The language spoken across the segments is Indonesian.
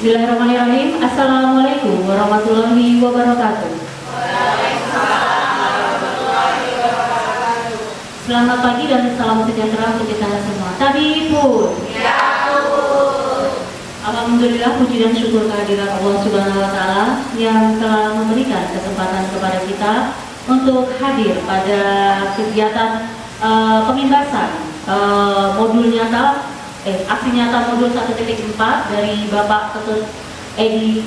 Bismillahirrahmanirrahim. Assalamualaikum warahmatullahi wabarakatuh. Selamat pagi dan salam sejahtera untuk kita semua. Tabibun. Alhamdulillah, puji dan syukur kehadiran Allah Subhanahu wa Ta'ala yang telah memberikan kesempatan kepada kita untuk hadir pada kegiatan pemimbasan modul nyata aksi nyata modul 1.4 dari Bapak Ketut Edi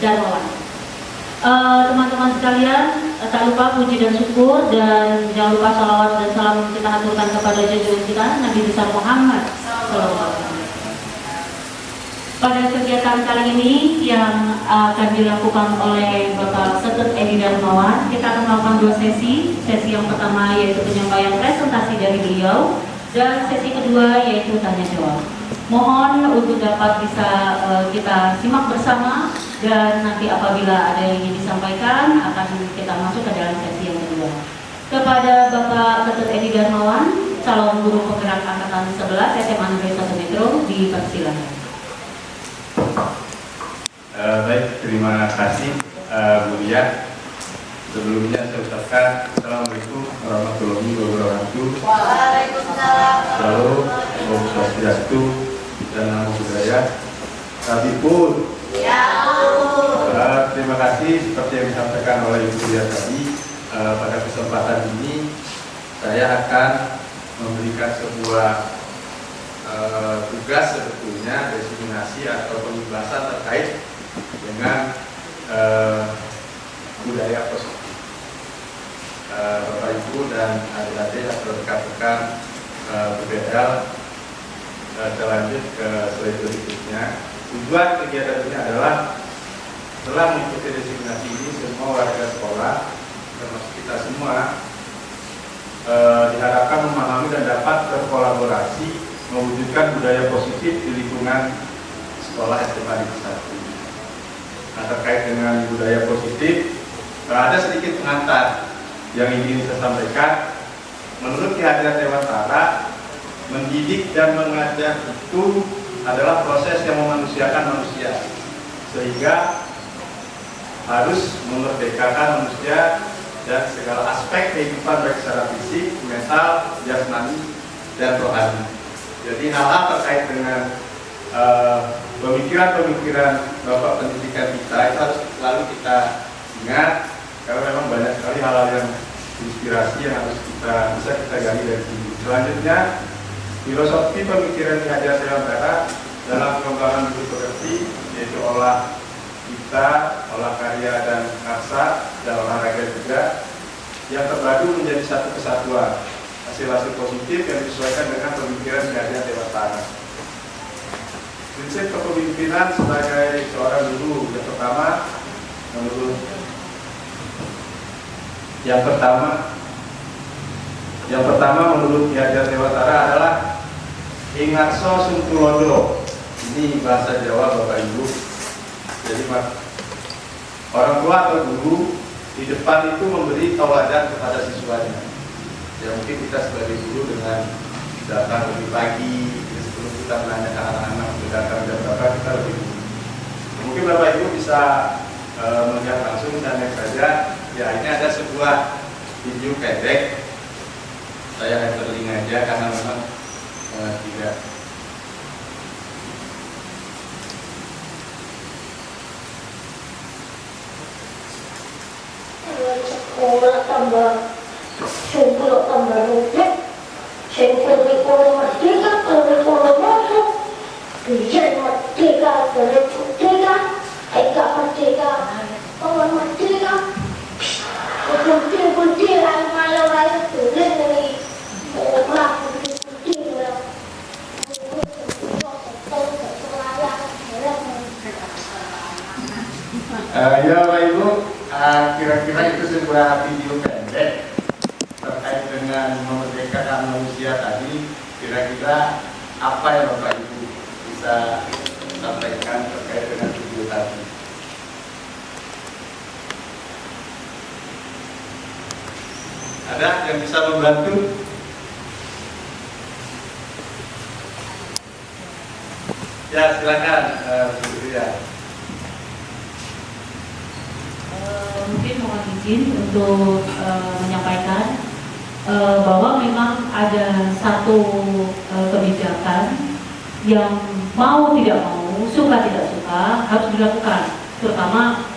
Darmawan. Teman-teman sekalian, tak lupa puji dan syukur dan jangan lupa salawat dan salam kita aturkan kepada junjungan kita Nabi besar Muhammad SAW. Pada kegiatan kali ini yang akan dilakukan oleh Bapak Ketut Edi Darmawan, kita akan melakukan dua sesi. Sesi yang pertama yaitu penyampaian presentasi dari beliau, dan sesi kedua yaitu tanya jawab. Mohon untuk dapat bisa kita simak bersama, dan nanti apabila ada yang ingin disampaikan akan kita masuk ke dalam sesi yang kedua. Kepada Bapak Ketut Edi Darmawan, calon guru penggerak angkatan 11 SMA Negeri 1 Metro, dipersilakan. Baik, terima kasih Bu Lia. Sebelumnya saya ucapkan Assalamualaikum warahmatullahi wabarakatuh. Waalaikumsalam. Lalu Om Swastiastu dan Namo Buddhaya. Tabibun. Terima kasih seperti yang disampaikan oleh Ibu Lia tadi. Pada kesempatan ini saya akan memberikan sebuah tugas, sebetulnya diseminasi atau pembahasan terkait dengan budaya positif. Bapak Ibu dan adik-adik atau rekan-rekan BPL, lanjut ke slide berikutnya. Tujuan kegiatan ini adalah setelah mengikuti diseminasi ini, semua warga sekolah termasuk kita semua diharapkan memahami dan dapat berkolaborasi mewujudkan budaya positif di lingkungan sekolah SMA Negeri 1. Nah, terkait dengan budaya positif, ada sedikit pengantar yang ingin saya sampaikan. Menurut Ki Hajar Dewantara, mendidik dan mengajar itu adalah proses yang memanusiakan manusia, sehingga harus memerdekakan manusia dan segala aspek kehidupan baik secara fisik, mental, jasmani, dan rohani. Jadi hal-hal terkait dengan pemikiran-pemikiran Bapak pendidikan kita itu harus selalu kita ingat, karena memang banyak sekali hal-hal yang inspirasi yang harus bisa kita gali dari sini. Selanjutnya, filosofi pemikiran Ki Hajar Dewantara dalam pengembangan budi pekerti, yaitu olah kita, olah karya dan karsa, dan olahraga juga, yang terpadu menjadi satu kesatuan, hasil-hasil positif yang disesuaikan dengan pemikiran Ki Hajar Dewantara. Prinsip kepemimpinan sebagai seorang guru, yang pertama menurut Ki Hajar Dewantara adalah ingatso sungtulodo. Ini bahasa Jawa Bapak Ibu. Jadi orang tua atau guru di depan itu memberi tauladan kepada siswanya. Ya, mungkin kita sebagai guru dengan datang lebih pagi, sebelum kita menanyakan anak-anak datang jam berapa, kita lebih dulu. Mungkin Bapak Ibu bisa melihat langsung, dan saja. Ya, ini ada sebuah video pendek. Saya handling aja karena memang tidak. Sekolah tambah syukur tambah rujuk, kurikulum merdeka, kurikulum masuk, bijen merdeka, merdeka, eka merdeka, orang merdeka, kunci malam raya tulen dari orang kunci lah. Ya Bapak Ibu, kira-kira itu sebuah video pendek terkait dengan memerdekakan manusia tadi. Kira-kira apa yang Bapak Ibu bisa sampaikan terkait dengan video tadi? Ada yang bisa membantu? Ya, silakan Bu Ya. Mungkin mohon izin untuk menyampaikan bahwa memang ada satu kebijakan yang mau tidak mau, suka tidak suka harus dilakukan, terutama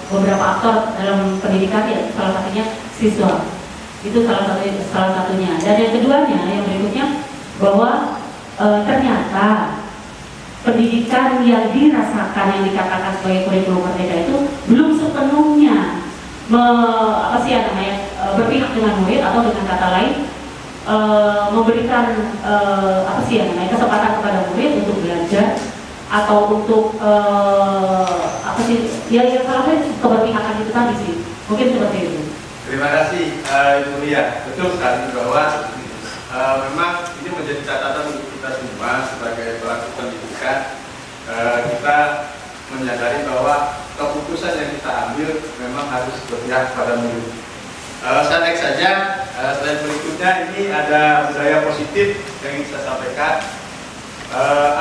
beberapa aktor dalam pendidikan, ya salah satunya siswa. Itu salah satunya. Dan yang keduanya, yang berikutnya, bahwa ternyata pendidikan yang dirasakan, yang dikatakan sebagai kurikulum merdeka itu belum sepenuhnya berpihak dengan murid, atau dengan kata lain memberikan kesempatan kepada murid untuk belajar atau untuk salah satu keberpihakan itu tadi sih, mungkin seperti itu. Terima kasih Ibu Lia. Betul sekali bahwa memang ini menjadi catatan untuk kita semua sebagai pelaku pendidikan. Kita menyadari bahwa keputusan yang kita ambil memang harus berpihak pada murid. Saya next saja. Slide berikutnya ini ada budaya positif yang ingin saya sampaikan.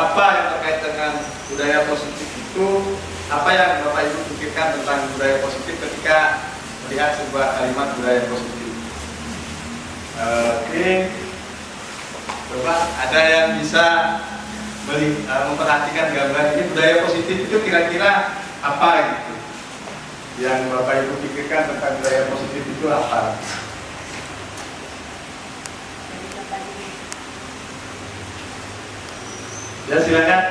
Apa yang terkait dengan budaya positif itu? Apa yang Bapak Ibu pikirkan tentang budaya positif ketika melihat sebuah kalimat budaya positif? Oke, coba ada yang bisa memperhatikan gambar ini, budaya positif itu kira-kira apa gitu? Yang Bapak Ibu pikirkan tentang budaya positif itu apa? Ya silakan.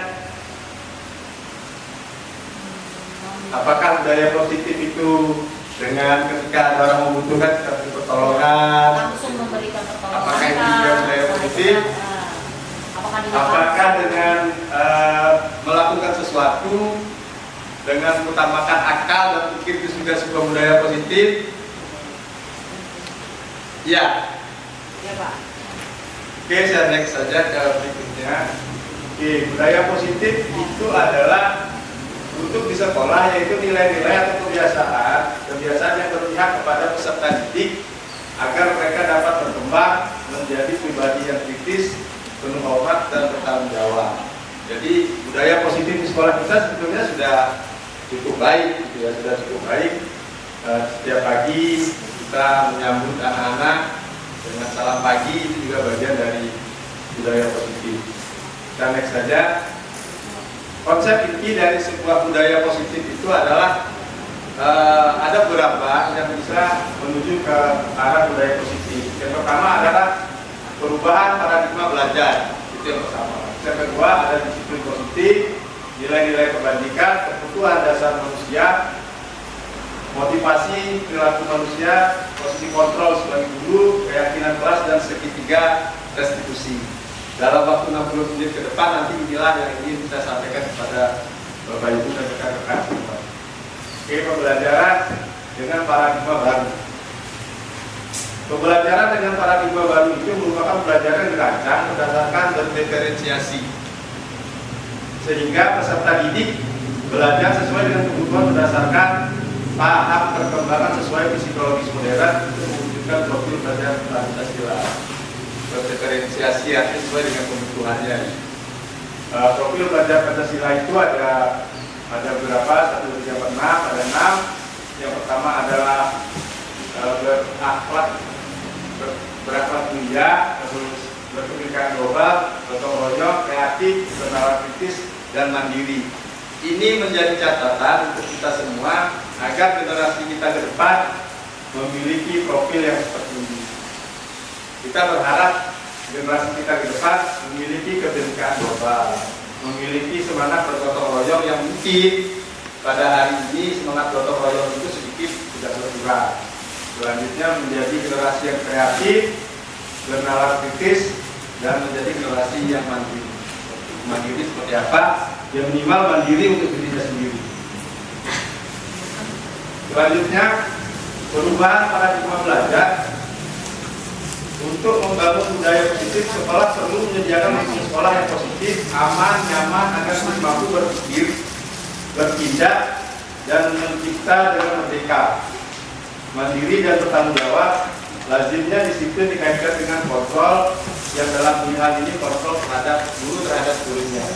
Apakah budaya positif itu dengan ketika ada orang membutuhkan seperti pertolongan, Langsung memberikan pertolongan? apakah itu juga budaya positif? Apakah dengan melakukan sesuatu dengan mengutamakan akal dan pikir itu juga sebuah budaya positif? Ya. Ya Pak. Oke, saya next saja ke berikutnya. Oke, budaya positif itu adalah untuk di sekolah, yaitu nilai-nilai atau kebiasaan yang berpihak kepada peserta didik agar mereka dapat berkembang menjadi pribadi yang kritis, penuh hormat dan bertanggung jawab. Jadi budaya positif di sekolah kita sebetulnya sudah cukup baik, gitu ya, sudah cukup baik. Setiap pagi kita menyambut anak-anak dengan salam pagi, itu juga bagian dari budaya positif. Kita next saja. Konsep inti dari sebuah budaya positif itu adalah ada beberapa yang bisa menuju ke arah budaya positif. Yang pertama adalah perubahan paradigma belajar, itu yang pertama. Yang kedua ada disiplin positif, nilai-nilai kebaikan, kebutuhan dasar manusia, motivasi perilaku manusia, posisi kontrol sebagai guru, keyakinan kelas, dan segitiga restitusi. Dalam waktu 60 menit ke depan nanti inilah yang ingin kita sampaikan kepada Bapak Ibu dan rekan-rekan semua. Oke, pembelajaran dengan paradigma baru. Pembelajaran dengan paradigma baru itu merupakan pembelajaran yang dirancang berdasarkan berdiferensiasi, sehingga peserta didik belajar sesuai dengan kebutuhan berdasarkan tahap perkembangan sesuai psikologis modern untuk mewujudkan profil belajar Pancasila. Berdiferensiasi artinya sesuai dengan kebutuhannya. Profil belajar Pancasila itu ada beberapa, 1, 2, 3, 4, 6, ada 6. Yang pertama adalah berakhlak mulia, terus berpemikiran global, gotong royong, kreatif, bernalar kritis, dan mandiri. Ini menjadi catatan untuk kita semua agar generasi kita ke depan memiliki profil yang seperti ini. Kita berharap generasi kita ke depan memiliki kebinekaan global, memiliki semangat bergotong royong yang mungkin pada hari ini semangat gotong royong itu sedikit sudah berkurang. Selanjutnya menjadi generasi yang kreatif, bernalar kritis, dan menjadi generasi yang mandiri. Mandiri seperti apa? Ya minimal mandiri untuk dirinya sendiri. Selanjutnya perubahan paradigma belajar. Untuk membangun budaya positif, sekolah perlu menyediakan lingkungan sekolah yang positif, aman, nyaman, agar siswa mampu berpikir, bertindak, dan mencipta dengan merdeka, mandiri dan bertanggung jawab. Lazimnya disiplin dikaitkan dengan kontrol, yang dalam hal ini kontrol terhadap guru terhadap muridnya.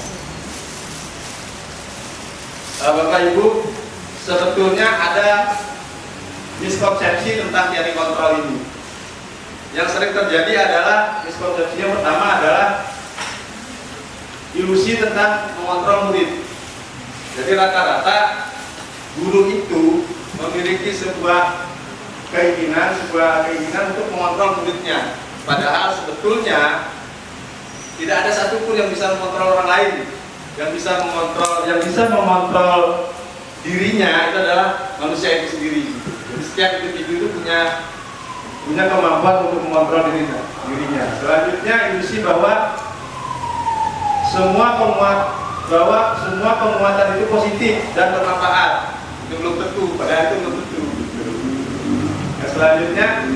Bapak Ibu, sebetulnya ada miskonsepsi tentang teori kontrol ini. Yang sering terjadi adalah miskonsepsi yang pertama adalah ilusi tentang mengontrol murid. Jadi rata-rata guru itu memiliki sebuah keinginan untuk mengontrol muridnya. Padahal sebetulnya tidak ada satupun yang bisa mengontrol orang lain. Yang bisa mengontrol dirinya itu adalah manusia itu sendiri. Jadi setiap individu itu punya kemampuan untuk mengontrol dirinya. Selanjutnya ilusi bahwa semua penguatan itu positif dan bermanfaat. Itu belum tentu, padahal itu belum tentu. Yang selanjutnya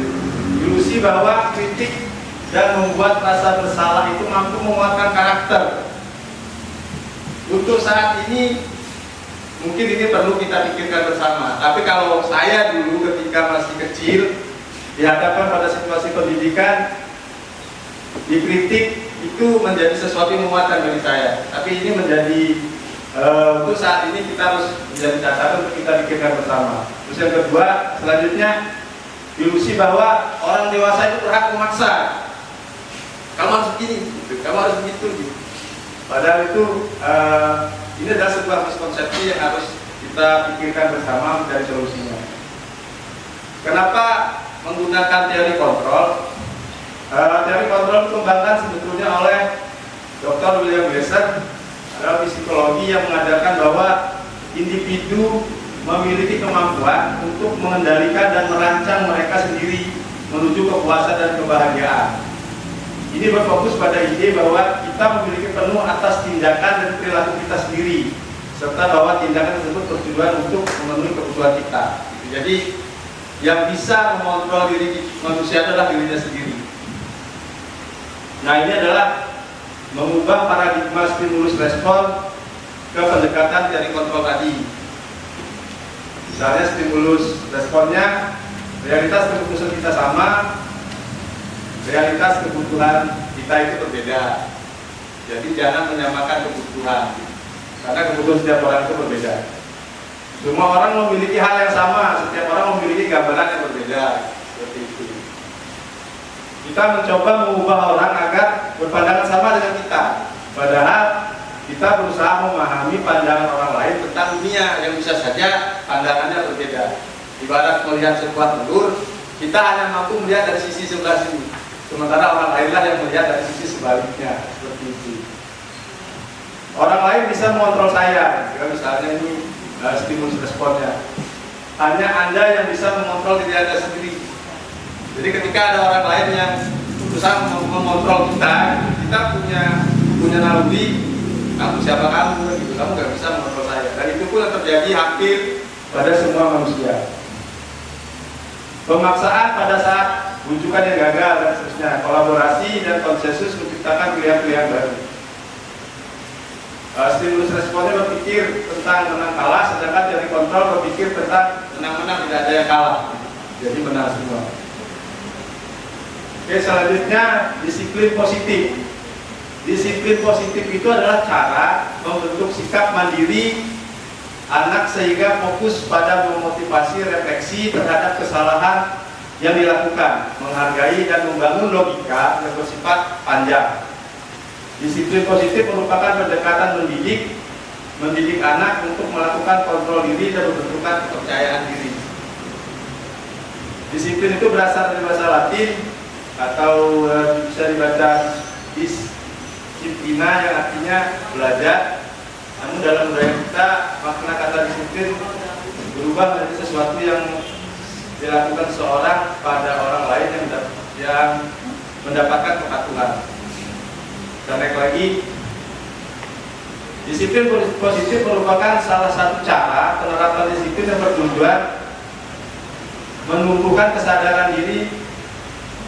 ilusi bahwa kritik dan membuat rasa bersalah itu mampu menguatkan karakter. Untuk saat ini mungkin ini perlu kita pikirkan bersama. Tapi kalau saya dulu ketika masih kecil dihadapkan pada situasi pendidikan, dikritik itu menjadi sesuatu yang menguatkan bagi saya. Tapi ini menjadi untuk saat ini kita harus menjadi catatan untuk kita pikirkan bersama. Terus yang kedua, selanjutnya ilusi bahwa orang dewasa itu berhak memaksa. Kamu harus begini, kamu harus begitu. Padahal itu ini adalah sebuah miskonsepsi yang harus kita pikirkan bersama mencari solusinya. Kenapa menggunakan teori kontrol? Teori kontrol dikembangkan sebetulnya oleh Dr. William Glasser, adalah psikologi yang mengajarkan bahwa individu memiliki kemampuan untuk mengendalikan dan merancang mereka sendiri menuju kepuasan dan kebahagiaan. Ini berfokus pada ide bahwa kita memiliki penuh atas tindakan dan perilaku kita sendiri, serta bahwa tindakan tersebut bertujuan untuk memenuhi kebutuhan kita. Jadi yang bisa mengontrol diri manusia adalah dirinya sendiri. Nah, ini adalah mengubah paradigma stimulus respon ke pendekatan teori kontrol tadi. Misalnya stimulus responnya, realitas keputusan kita sama, realitas kebutuhan kita itu berbeda. Jadi jangan menyamakan kebutuhan, karena kebutuhan setiap orang itu berbeda. Semua orang memiliki hal yang sama, setiap orang memiliki gambaran yang berbeda. Seperti itu. Kita mencoba mengubah orang agar berpandangan sama dengan kita. Padahal kita berusaha memahami pandangan orang lain tentang dunia yang bisa saja pandangannya berbeda. Ibarat melihat sebuah telur, kita hanya mampu melihat dari sisi sebelah sini. Sementara orang lainlah yang melihat dari sisi sebaliknya. Seperti itu. Orang lain bisa mengontrol saya. Misalnya ini stimulus responnya. Hanya Anda yang bisa mengontrol diri Anda sendiri. Jadi ketika ada orang lain yang berusaha mengontrol kita punya naluri, kamu siapa kamu, gitu. Kamu nggak bisa mengontrol saya. Dan itu pun yang terjadi hampir pada semua manusia. Pemaksaan pada saat rujukan yang gagal dan seterusnya, kolaborasi dan konsensus menciptakan pilihan-pilihan baru. Stimulus responnya berpikir tentang menang kalah, sedangkan teori kontrol berpikir tentang menang-menang, tidak ada yang kalah. Jadi menang semua. Oke, selanjutnya disiplin positif. Disiplin positif itu adalah cara membentuk sikap mandiri anak sehingga fokus pada memotivasi refleksi terhadap kesalahan yang dilakukan, menghargai dan membangun logika yang bersifat panjang. Disiplin positif merupakan pendekatan mendidik anak untuk melakukan kontrol diri dan membentukkan kepercayaan diri. Disiplin itu berasal dari bahasa Latin atau bisa dibaca disiplina yang artinya belajar. Namun dalam budaya kita makna kata disiplin berubah menjadi sesuatu yang dilakukan seorang pada orang lain yang mendapatkan kepatuhan. Dan naik lagi, disiplin positif merupakan salah satu cara penerapan disiplin yang bertujuan menumbuhkan kesadaran diri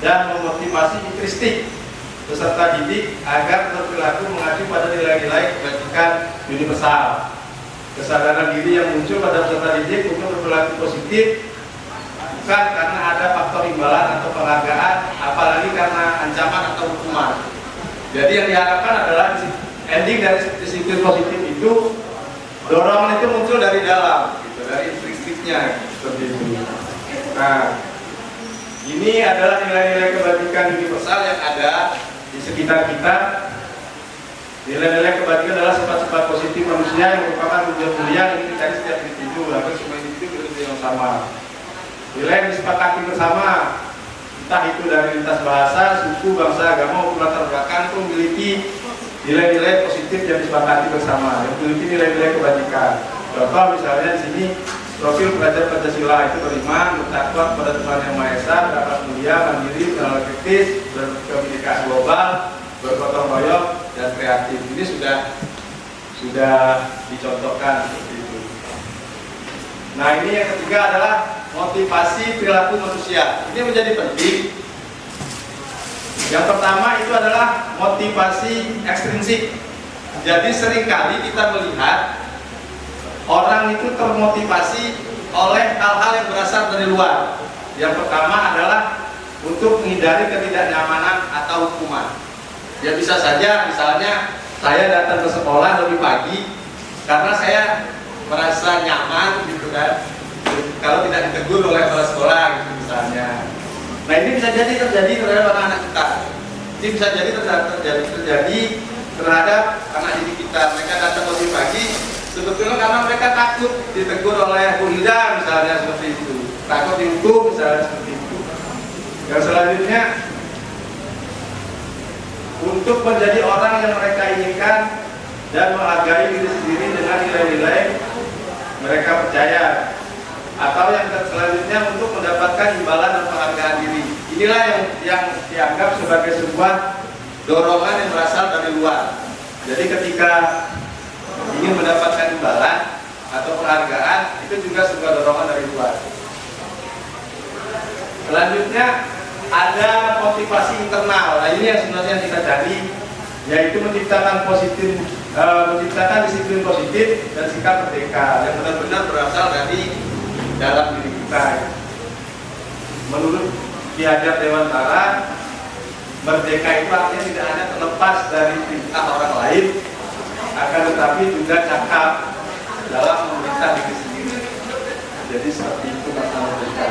dan memotivasi intristik peserta didik agar berperilaku mengacu pada nilai-nilai kebajikan universal. Kesadaran diri yang muncul pada peserta didik untuk berperilaku positif bukan karena ada faktor imbalan atau penghargaan, apalagi karena ancaman atau hukuman. Jadi yang diharapkan adalah ending dari disiplin positif itu Dorongan itu muncul dari dalam, gitu, dari intrinstiknya, seperti itu. Nah, ini adalah nilai-nilai kebajikan universal yang ada di sekitar kita. Nilai-nilai kebajikan adalah sifat-sifat positif manusia yang merupakan tujuan mulia yang dicari setiap individu, agar semua individu bertujuan yang sama. Nilai yang disepakati bersama, entah itu dari lintas bahasa, suku, bangsa, agama, maupun latar belakang, itu memiliki nilai-nilai positif yang disepakati bersama, yang memiliki nilai-nilai kebajikan. Contoh misalnya di sini profil pelajar Pancasila itu beriman, bertakwa kepada Tuhan Yang Maha Esa, berakhlak mulia, mandiri, bernalar kritis, berkomunikasi global, bergotong royong, dan kreatif. Ini sudah dicontohkan seperti itu. Nah, ini yang ketiga adalah motivasi perilaku manusia. Ini menjadi penting. Yang pertama itu adalah motivasi ekstrinsik. Jadi seringkali kita melihat orang itu termotivasi oleh hal-hal yang berasal dari luar. Yang pertama adalah untuk menghindari ketidaknyamanan atau hukuman. Ya bisa saja misalnya saya datang ke sekolah lebih pagi karena saya merasa nyaman gitu kan, kalau tidak ditegur oleh kepala sekolah gitu misalnya. Nah, ini bisa jadi terjadi terhadap anak-anak kita. Ini bisa jadi terjadi terhadap anak didik kita. Mereka datang lebih pagi sebetulnya karena mereka takut ditegur oleh Bu Hilda misalnya, seperti itu, takut dihukum misalnya, seperti itu. Yang selanjutnya, untuk menjadi orang yang mereka inginkan dan menghargai diri sendiri dengan nilai-nilai mereka percaya, atau yang selanjutnya untuk mendapatkan imbalan dan penghargaan diri. Inilah yang dianggap sebagai sebuah dorongan yang berasal dari luar. Jadi ketika ingin mendapatkan imbalan atau penghargaan, itu juga sebuah dorongan dari luar. Selanjutnya ada motivasi internal. Nah, ini yang sebenarnya kita cari, yaitu menciptakan disiplin positif dan sikap merdeka yang benar-benar berasal dari dalam diri kita. Menurut Ki Hajar Dewantara, merdeka itu artinya tidak hanya terlepas dari perintah orang lain, akan tetapi juga cakap dalam memerintah diri sendiri. Jadi seperti itu kata merdeka.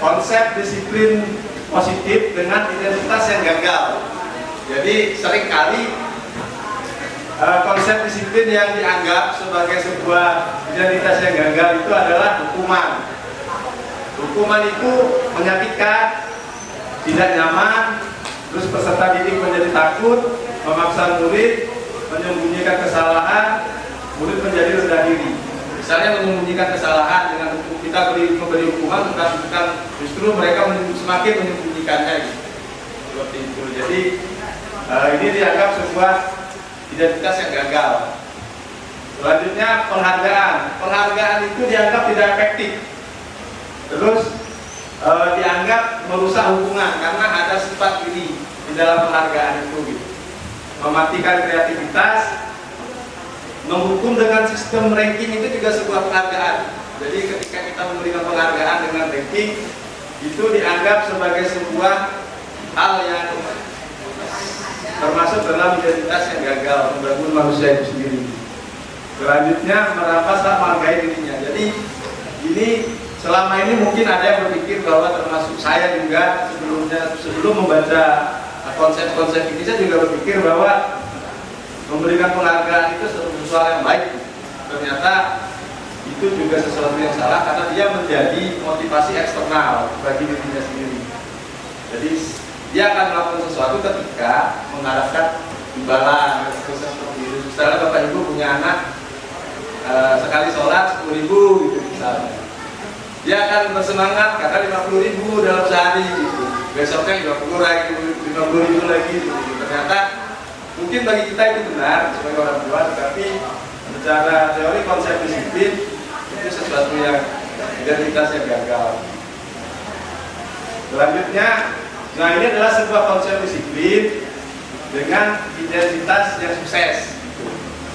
Konsep disiplin positif dengan identitas yang gagal. Jadi seringkali konsep disiplin yang dianggap sebagai sebuah identitas yang gagal itu adalah hukuman. Hukuman itu menyakitkan, tidak nyaman, terus peserta didik menjadi takut, memaksa murid, menyembunyikan kesalahan, murid menjadi rendah diri. Misalnya menyembunyikan kesalahan dengan hukum, kita memberi hukuman, bukan justru mereka semakin menyembunyikannya gitu. Seperti itu. Jadi ini dianggap sebuah identitas yang gagal. Selanjutnya penghargaan. Penghargaan itu dianggap tidak efektif. Terus dianggap merusak hubungan karena ada sifat iri di dalam penghargaan itu gitu. Mematikan kreativitas. Menghukum dengan sistem ranking itu juga sebuah penghargaan. Jadi ketika kita memberikan penghargaan dengan ranking, itu dianggap sebagai sebuah hal yang termasuk dalam identitas yang gagal, membangun manusia itu sendiri. Selanjutnya merampas hak menghargai dirinya. Jadi ini selama ini mungkin ada yang berpikir bahwa termasuk saya juga sebelum membaca konsep-konsep ini, saya juga berpikir bahwa memberikan penghargaan itu sesuatu yang baik. Ternyata itu juga sesuatu yang salah karena dia menjadi motivasi eksternal bagi dirinya sendiri. Jadi dia akan melakukan sesuatu ketika mengharapkan imbalan seperti itu. Misalnya Bapak Ibu punya anak sekali sholat 10.000 gitu misalnya, dia akan bersemangat karena 50.000 dalam sehari gitu. Besoknya 50.000 lagi gitu. Ternyata mungkin bagi kita itu benar sebagai orang tua, tetapi secara teori konsep disiplin itu sesuatu yang identitas yang gagal. Selanjutnya, nah ini adalah sebuah konsep disiplin dengan identitas yang sukses.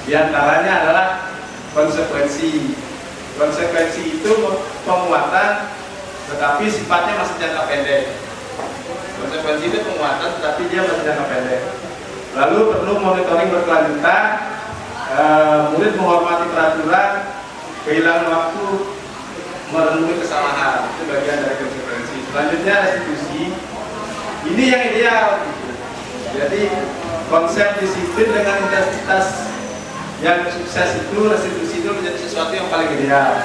Di antaranya adalah konsekuensi. Konsekuensi itu penguatan, tetapi sifatnya masih jangka pendek. Konsekuensi itu penguatan, tetapi dia masih jangka pendek. Lalu perlu monitoring berkelanjutan murid menghormati peraturan, kehilangan waktu, merenungi kesalahan. Itu bagian dari konsekuensi. Selanjutnya restitusi. Ini yang ideal. Jadi konsep disiplin dengan intensitas yang sukses itu, restitusi itu menjadi sesuatu yang paling ideal.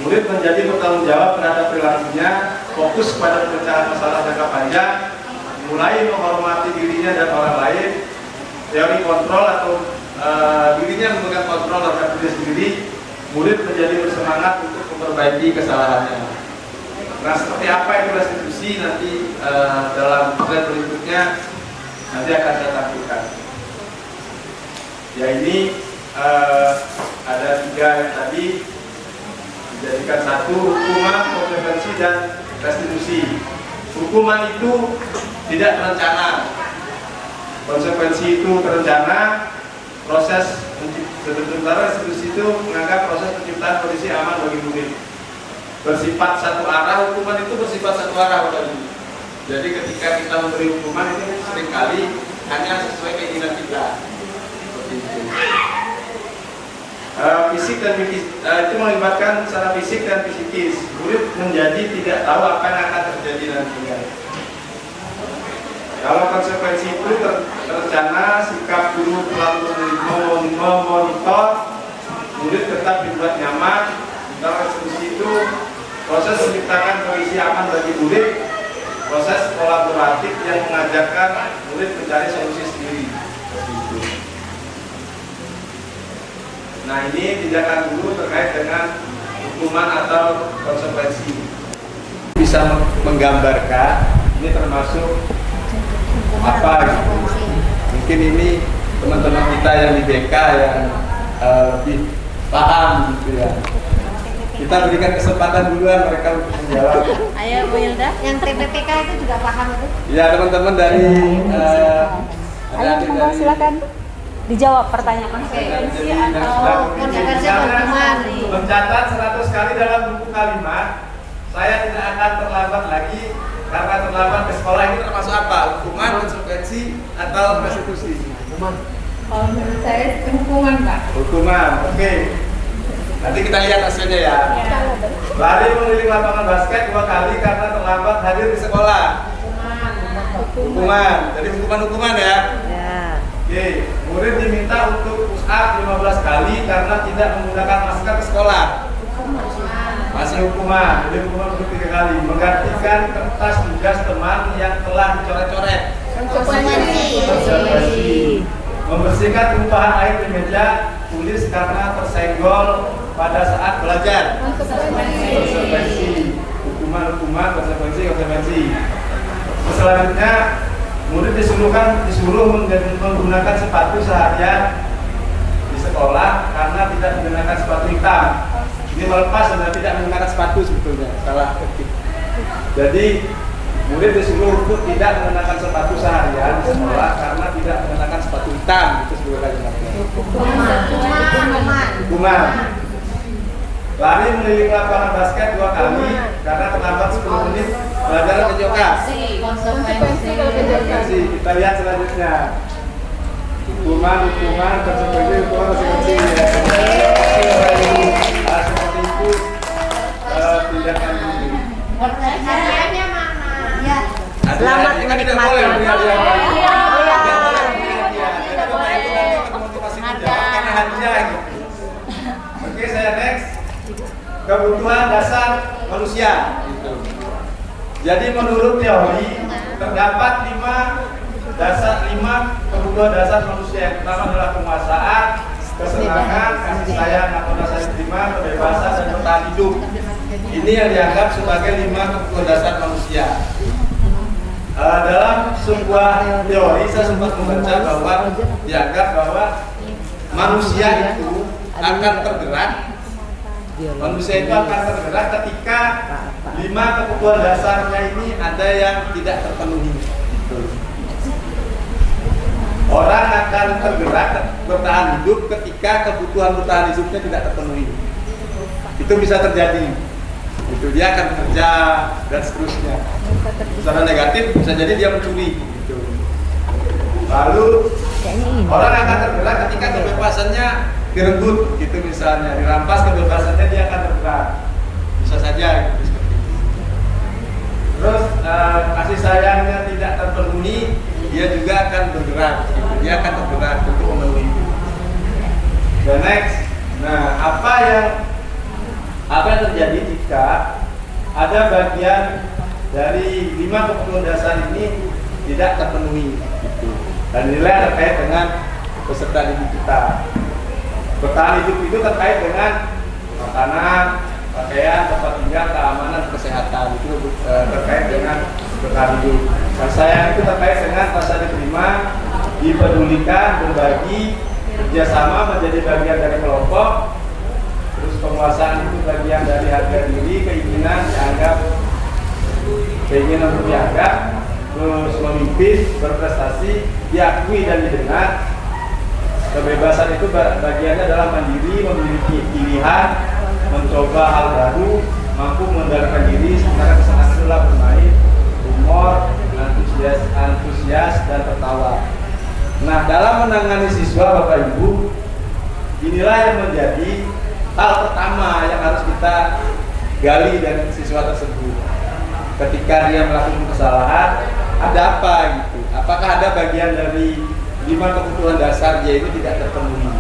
Murid menjadi bertanggung jawab terhadap perilakunya, fokus pada pemecahan masalah jangka panjang, mulai menghormati dirinya dan orang lain, teori kontrol atau dirinya memegang kontrol terhadap diri sendiri. Murid menjadi bersemangat untuk memperbaiki kesalahannya. Nah, seperti apa itu restitusi nanti dalam slide berikutnya nanti akan saya tampilkan. Ya, ini ada 3 yang tadi dijadikan satu: hukuman, konsekuensi, dan restitusi. Hukuman itu tidak terencana, konsekuensi itu terencana, proses sementara restitusi itu menganggap proses penciptaan kondisi aman bagi murid. Bersifat satu arah, hukuman itu bersifat satu arah tadi. Jadi ketika kita memberi hukuman itu seringkali hanya sesuai keinginan kita. Seperti itu. Fisik dan itu melibatkan secara fisik dan psikis. Murid menjadi tidak tahu apa yang akan terjadi nantinya. Kalau konsekuensi itu terencana, sikap guru selalu memonitor, murid tetap dibuat nyaman. Kalau restitusi itu proses menciptakan kondisi aman bagi murid, proses kolaboratif yang mengajarkan murid mencari solusi sendiri. Nah, ini tindakan guru terkait dengan hukuman atau konsekuensi. Bisa menggambarkan ini termasuk apa gitu. Mungkin ini teman-teman kita yang di BK yang lebih paham gitu ya. Kita berikan kesempatan duluan mereka untuk menjawab. Ayo Bu Hilda. Yang TPPK itu juga paham itu? Ya, teman-teman dari ayo monggo silakan dijawab pertanyaan konsekuensi atau konsekuensi hukuman. Mencatat 100 kali dalam buku kalimat, saya tidak akan terlambat lagi. Karena terlambat ke sekolah ini termasuk apa? Hukuman, konsekuensi, atau restitusi? Hukuman. Kalau menurut saya hukuman, Pak. Hukuman, oke. Nanti kita lihat hasilnya ya. Lari mengelilingi lapangan basket 2 kali karena terlambat hadir di sekolah. Hukuman. Jadi hukuman ya. Oke, murid diminta untuk push up 15 kali karena tidak menggunakan masker ke sekolah. Masih hukuman. Jadi hukuman untuk 3 kali. Menggantikan kertas tugas teman yang telah dicoret-coret. Konsekuensi. Membersihkan tumpahan air di meja tulis karena tersenggol pada saat belajar. Konsekuensi. Hukuman, konsekuensi. Selanjutnya, murid disuruh menggunakan sepatu seharian di sekolah karena tidak menggunakan sepatu hitam. Ini melepas dan tidak menggunakan sepatu sebetulnya, salah ketik. Jadi murid disuruh untuk tidak menggunakan sepatu seharian di sekolah karena tidak menggunakan sepatu hitam. Itu sebetulnya hukuman. Lari mengelilingi lapangan basket 2 kali karena terlambat 10 menit belajar PJOK. Konsekuensi. Kita lihat selanjutnya. Hukuman, konsekuensi. Seperti itu tindakan ini. Hadiahnya mana? Selamat menikmati. Oke, saya next. Kebutuhan dasar manusia. Jadi menurut teori terdapat 5 kebutuhan dasar manusia. Yang pertama adalah penguasaan, kesenangan, kasih sayang atau rasa diterima, kebebasan, dan bertahan hidup. Ini yang dianggap sebagai 5 kebutuhan dasar manusia. Dalam sebuah teori saya sempat membaca bahwa dianggap bahwa manusia itu akan tergerak. Manusia itu akan tergerak ketika 5 kebutuhan dasarnya ini ada yang tidak terpenuhi. Orang akan tergerak bertahan hidup ketika kebutuhan bertahan hidupnya tidak terpenuhi. Itu bisa terjadi. Itu dia akan bekerja dan seterusnya. Secara negatif bisa jadi dia mencuri. Lalu Orang akan tergerak ketika kebebasannya direbut, gitu misalnya, dirampas kebebasannya dia akan tergerak. Bisa saja gitu, seperti itu. Terus kasih sayangnya tidak terpenuhi, dia juga akan bergerak, gitu. Dia akan tergerak untuk memenuhi itu. The next, nah apa yang terjadi jika ada bagian dari 5 kebutuhan dasar ini tidak terpenuhi, gitu. Dan nilai terkait dengan peserta didik kita. Bertahan hidup itu terkait dengan makanan, pakaian, tempat tinggal, keamanan, kesehatan. Itu terkait dengan bertahan hidup. Dan sayang itu terkait dengan rasa diterima, dipedulikan, berbagi, kerjasama menjadi bagian dari kelompok. Terus penguasaan itu bagian dari harga diri, keinginan untuk dianggap, terus memimpin, berprestasi, diakui dan didengar. Kebebasan itu bagiannya adalah mandiri, memiliki pilihan, mencoba hal baru, mampu mengendalikan diri, sementara kesenangan adalah bermain, humor, antusias dan tertawa. Nah, dalam menangani siswa Bapak Ibu, inilah yang menjadi hal pertama yang harus kita gali dari siswa tersebut. Ketika dia melakukan kesalahan, ada apa gitu? Apakah ada bagian dari 5 kebutuhan dasar dia itu tidak terpenuhi?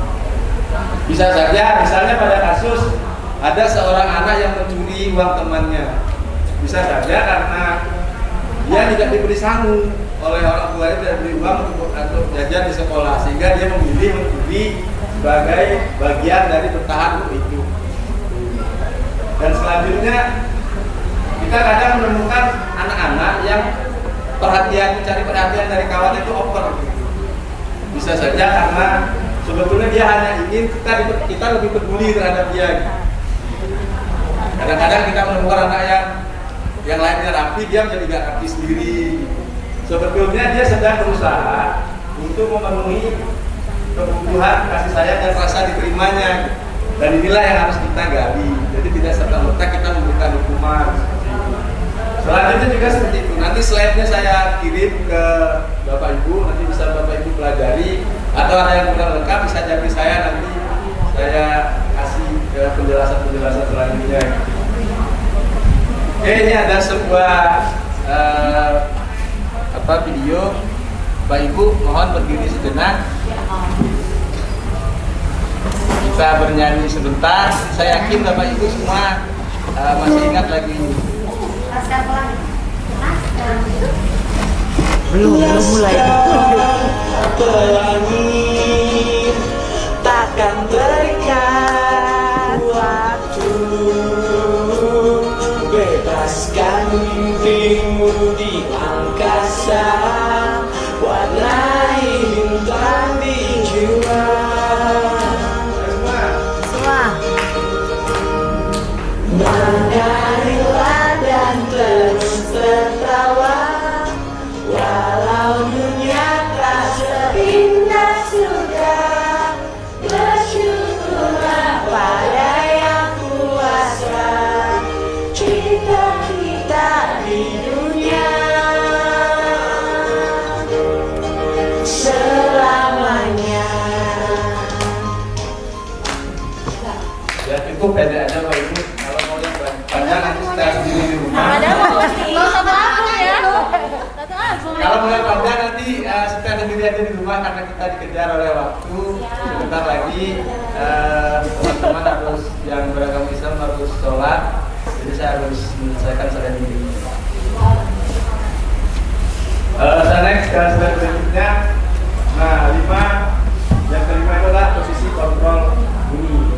Bisa saja, misalnya pada kasus ada seorang anak yang mencuri uang temannya. Bisa saja karena dia tidak diberi sangu oleh orang tuanya, tidak diberi uang untuk jajan di sekolah, sehingga dia memilih mencuri sebagai bagian dari bertahan untuk itu. Dan selanjutnya kita kadang menemukan anak-anak yang mencari perhatian dari kawan itu over. Bisa saja karena sebetulnya dia hanya ingin kita lebih peduli terhadap dia. Kadang-kadang kita menemukan anak yang lainnya rapi, dia menjadi gak rapi sendiri. Sebetulnya dia sedang berusaha untuk memenuhi kebutuhan kasih sayang dan rasa diterimanya. Dan inilah yang harus kita gali. Jadi tidak serta-merta kita memberikan hukuman. Selanjutnya juga seperti itu. Nanti slide-nya saya kirim ke Bapak Ibu, nanti bisa Bapak Ibu pelajari. Atau ada yang kurang lengkap bisa jadi saya nanti saya kasih penjelasan-penjelasan selanjutnya. Oke, ini ada sebuah video. Bapak Ibu mohon berdiri sejenak. Kita bernyanyi sebentar. Saya yakin Bapak Ibu semua masih ingat lagu ini. Belum mulai. Pelangi takkan terikat waktu, bebaskan mimpimu di angkasa, warnai bintang di jiwa. Menarilah dan terus tertawa, walau dunia tak seindah surga. Bersyukurlah pada yang kuasa cipta kita di dunia selamanya. Ya cukup pendek aja Bapak Ibu. Kalau mau yang panjang nanti kita sendiri di rumah. Kalau mau yang panjang nanti kita sendiri aja di rumah karena kita dikejar oleh waktu. Sebentar lagi teman-teman harus yang beragama Islam harus sholat. Jadi saya harus menyelesaikan salat ini. Next ke slide berikutnya. Nah, 5 yang kelima adalah posisi kontrol bunyi.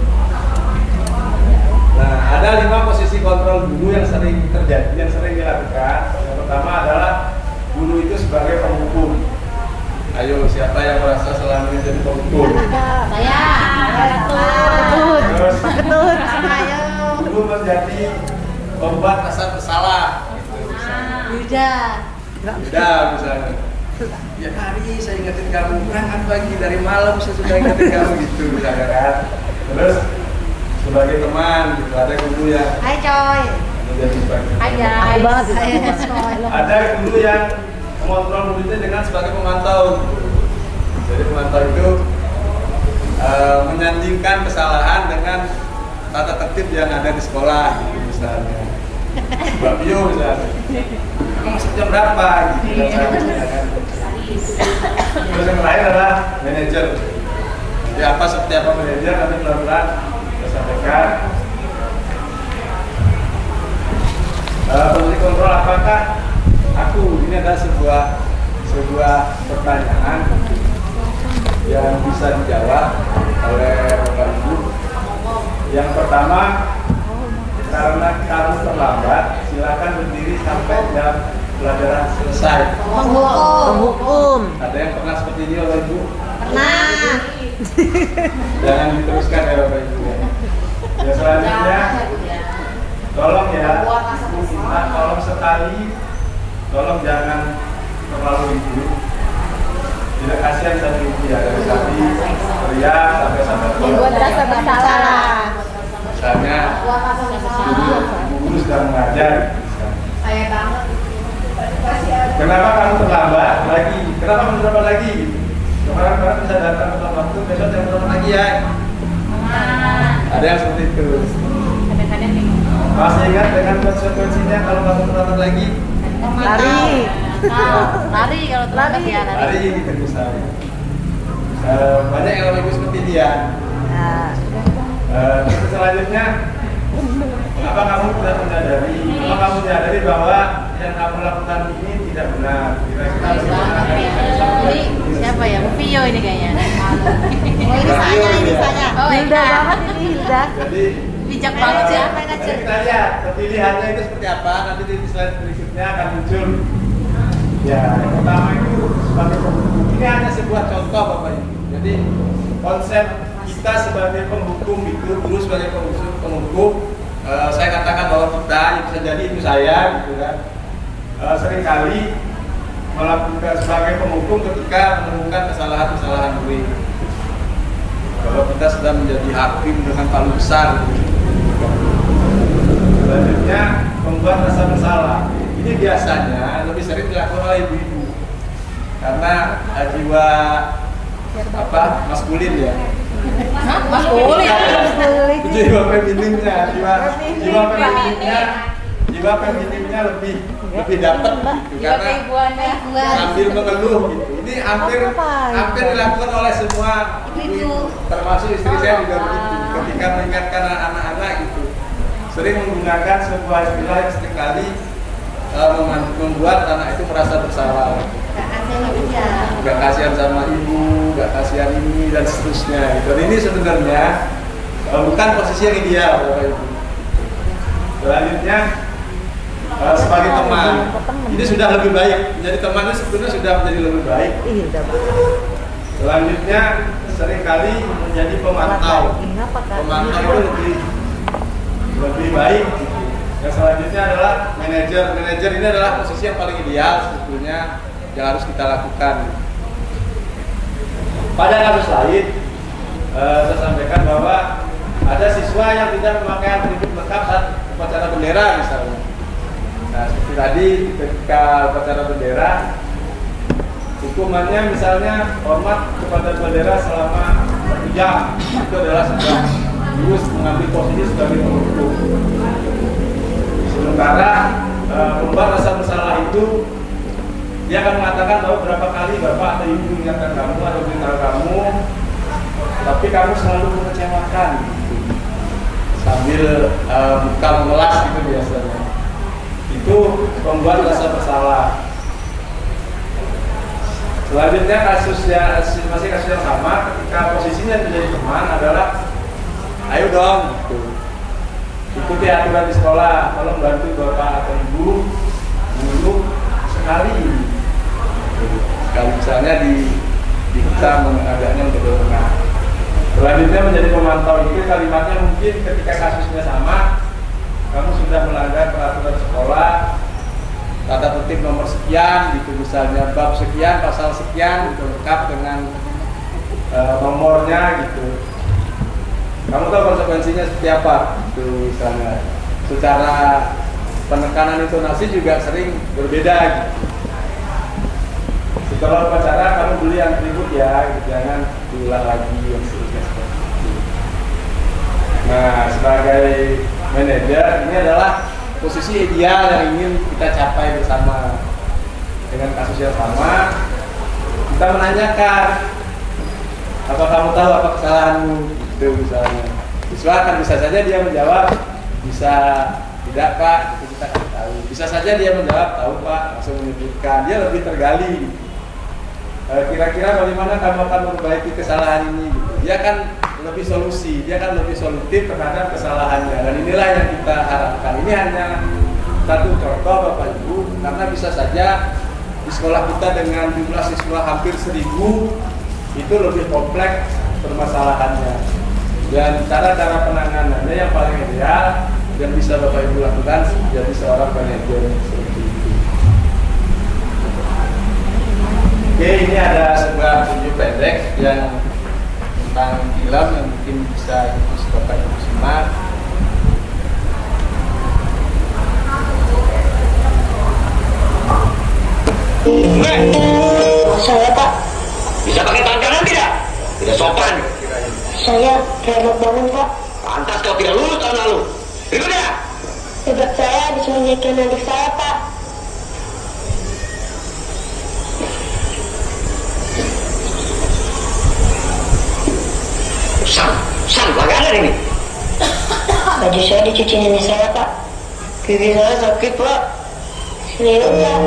Nah, ada 5 posisi kontrol guru yang sering terjadi, yang sering dilakukan. Yang pertama adalah guru itu sebagai penghukum. Ayo, siapa yang merasa selama ini jadi penghukum? Saya. Terus, Ayo. guru menjadi pembuat rasa bersalah. Udah, misalnya. Ya hari saya ingetin kamu, berangkat pagi dari malam saya sudah ingetin kamu gitu, misalnya kan. Terus sebagai teman gitu, ada guru yang Hai coy. Hai banget. ada guru yang mengontrol muridnya dengan sebagai pemantau. Jadi memantau itu menyandingkan kesalahan dengan tata tertib yang ada di sekolah, gitu misalnya. Mbak Bio misalnya, kamu masuk jam berapa? Gitu kan. Terus yang lain adalah manajer. Jadi apa seperti apa manajer nanti pelan-pelan saya sampaikan. Fungsi kontrol apakah aku ini adalah sebuah pertanyaan yang bisa dijawab oleh Bapak Ibu. Yang pertama, karena kamu terlambat, silakan berdiri sampai jam pelajaran selesai. Penghukum. Ada yang pernah seperti ini Bapak Ibu? Pernah. Jangan diteruskan ya Bapak Ibu. Ya selanjutnya, tolong ya, tolong sekali, tolong jangan terlalu ribut. Tidak kasihan sama ibu ya, dari tadi teriak sampai Membuat rasa bersalah. misalnya guru sedang mengajar. Saya banget. Kenapa kamu terlambat lagi? Kenapa kamu terlambat lagi? Kemarin bisa datang tepat waktu, besok jangan terlambat lagi ya. Ada yang seperti itu. Masih ingat dengan konsekuensinya kalau kamu terlambat lagi? Lari. Lari kalau terlambat ya lari. Hari gitu misalnya. Banyak yang lebih seperti dia. Nah, Terus selanjutnya, apa kamu sudah menyadari? Apa kamu menyadari bahwa yang kamu lakukan ini tidak benar? Kira-kira bagaimana? Ini siapa ya? Vio ini kayaknya. Oh, ini saya. Oh, Hilda banget ini Hilda. Jadi bijak banget ya. jadi kita lihat pilihannya itu seperti apa. Nanti di slide berikutnya akan muncul. Ya, yang pertama itu sebagai penghukum. Ini hanya sebuah contoh Bapak Ibu. Jadi konsep kita sebagai penghukum itu, guru sebagai penghukum, saya katakan bahwa kita, yang bisa jadi itu saya, gitu kan, seringkali melakukan sebagai penghukum ketika menemukan kesalahan-kesalahan murid. Kalau kita sudah menjadi hakim dengan palu besar, selanjutnya membuat rasa bersalah. Ini biasanya lebih sering dilakukan oleh ibu-ibu karena jiwa maskulin ya. Maskulin. Jiwa feminimnya, jiwa feminimnya lebih dapat gitu karena sambil mengeluh gitu. Ini hampir dilakukan oleh semua ibu, termasuk istri saya juga begitu. Ketika mengingatkan anak-anak gitu, sering menggunakan sebuah istilah yang seringkali membuat anak itu merasa bersalah. Gak kasihan sama ibu, gak kasihan ini dan seterusnya gitu. Dan ini sebenarnya bukan posisi yang ideal Bapak Ibu. Selanjutnya sebagai teman, ini sudah lebih baik. Menjadi teman itu sebetulnya sudah menjadi lebih baik. Hilda banget. Selanjutnya seringkali menjadi pemantau. Pemantau itu lebih baik. Gitu. Yang selanjutnya adalah manajer. Manajer ini adalah posisi yang paling ideal sebetulnya yang harus kita lakukan. Pada kasus lain, saya sampaikan bahwa ada siswa yang tidak memakai atribut lengkap saat upacara bendera misalnya. Nah, seperti tadi ketika upacara bendera, hukumannya misalnya hormat kepada bendera selama 1 jam. Itu adalah sebuah terus mengambil posisi sebagai penghukum. Sementara membuat rasa bersalah itu dia akan mengatakan bahwa berapa kali bapak atau ibu mengingatkan kamu atau beritahu kamu, tapi kamu selalu mengecewakan, sambil buka mengelas gitu biasanya. Itu membuat rasa bersalah. Selanjutnya masih kasus yang sama, ketika posisinya menjadi teman adalah, ayo dong, gitu. Ikuti aturan di sekolah, tolong bantu bapak atau ibu guru sekali misalnya kita mengagaknya untuk bertengah. Selanjutnya menjadi pemantau itu kalimatnya mungkin ketika kasusnya sama, kamu sudah melanggar peraturan sekolah, tata tertib nomor sekian gitu, misalnya bab sekian, pasal sekian gitu, lengkap dengan nomornya gitu. Kamu tahu konsekuensinya seperti apa? Itu misalnya secara penekanan intonasi juga sering berbeda gitu. Setelah upacara kamu beli yang ribut ya, jangan diulang lagi yang seterusnya seperti itu. Nah, sebagai manajer ini adalah posisi ideal yang ingin kita capai bersama. Dengan kasus yang sama, kita menanyakan, apa kamu tahu apa kesalahanmu? Itu misalnya. Siswa kan bisa saja dia menjawab, bisa tidak Pak, itu kita tahu. Bisa saja dia menjawab, tahu Pak, langsung menyebutkan. Dia lebih tergali. Kira-kira bagaimana kamu akan memperbaiki kesalahan ini? Gitu. Dia kan lebih solusi, dia kan lebih solutif terhadap kesalahannya. Dan inilah yang kita harapkan. Ini hanya satu contoh Bapak Ibu, karena bisa saja di sekolah kita dengan jumlah siswa hampir 1000 itu lebih kompleks permasalahannya. Dan cara-cara penanganannya yang paling ideal yang bisa Bapak Ibu lakukan jadi seorang manajer seperti itu. Oke, ini ada sebuah video pendek yang tentang film yang mungkin bisa Bapak Ibu simak. Saya Pak. Bisa pakai tangan tidak? Tidak sopan. Saya hebat banget Pak. Pantas kau tidak lulus tahun lalu. Berikutnya. Hebat saya bisa menjadikan adik saya Pak. Sang pelanggaran ini. Baju saya dicuci nenek saya Pak. Gigi saya sakit Pak. Serius Pak.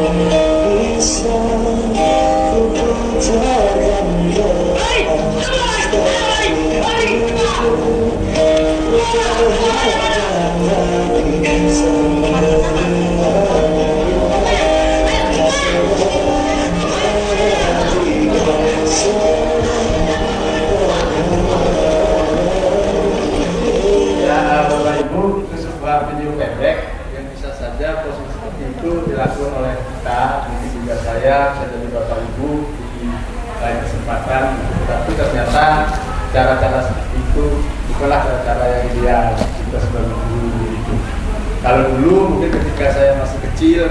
Bapak Ibu, itu sebuah video pendek yang bisa saja posisi seperti itu dilakukan oleh kita, mungkin juga saya jadi Bapak Ibu di lain kesempatan. Tapi ternyata cara-cara seperti itu bukanlah cara-cara yang ideal kita sebagai guru itu. Kalau dulu mungkin ketika saya masih kecil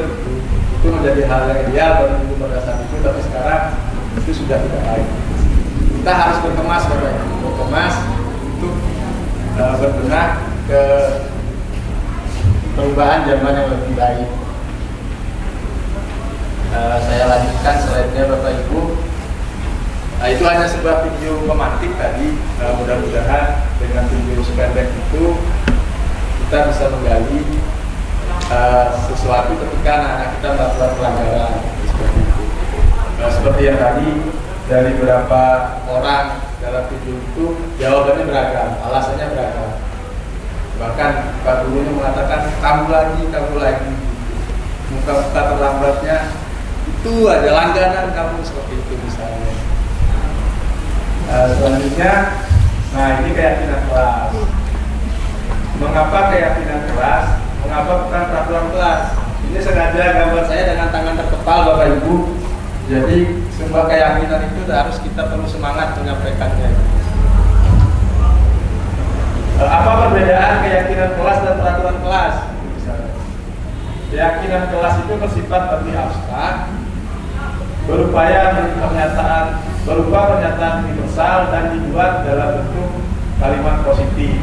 itu menjadi hal yang ideal bagi guru pada saat itu, tapi sekarang itu sudah tidak lagi. Kita harus berkemas Bapak Ibu, berkemas untuk berbenah ke perubahan zaman yang lebih baik. Saya lanjutkan slide-nya Bapak Ibu. Itu hanya sebuah video pemantik tadi. Mudah-mudahan dengan video sependek itu kita bisa menggali sesuatu ketika anak-anak kita melakukan pelanggaran seperti itu. Seperti yang tadi dari beberapa orang dalam video itu jawabannya beragam, alasannya beragam. Bahkan Pak Gurunya mengatakan kamu lagi. Muka-muka terlambatnya itu ada langganan kamu seperti itu misalnya. Selanjutnya, nah ini keyakinan kelas. Mengapa keyakinan kelas? Mengapa bukan peraturan kelas? Ini sengaja gambar saya dengan tangan terkepal Bapak Ibu. Jadi sebuah keyakinan itu harus kita perlu semangat menyampaikannya. Apa perbedaan keyakinan kelas dan peraturan kelas? Keyakinan kelas itu bersifat lebih abstrak, berupa pernyataan universal dan dibuat dalam bentuk kalimat positif.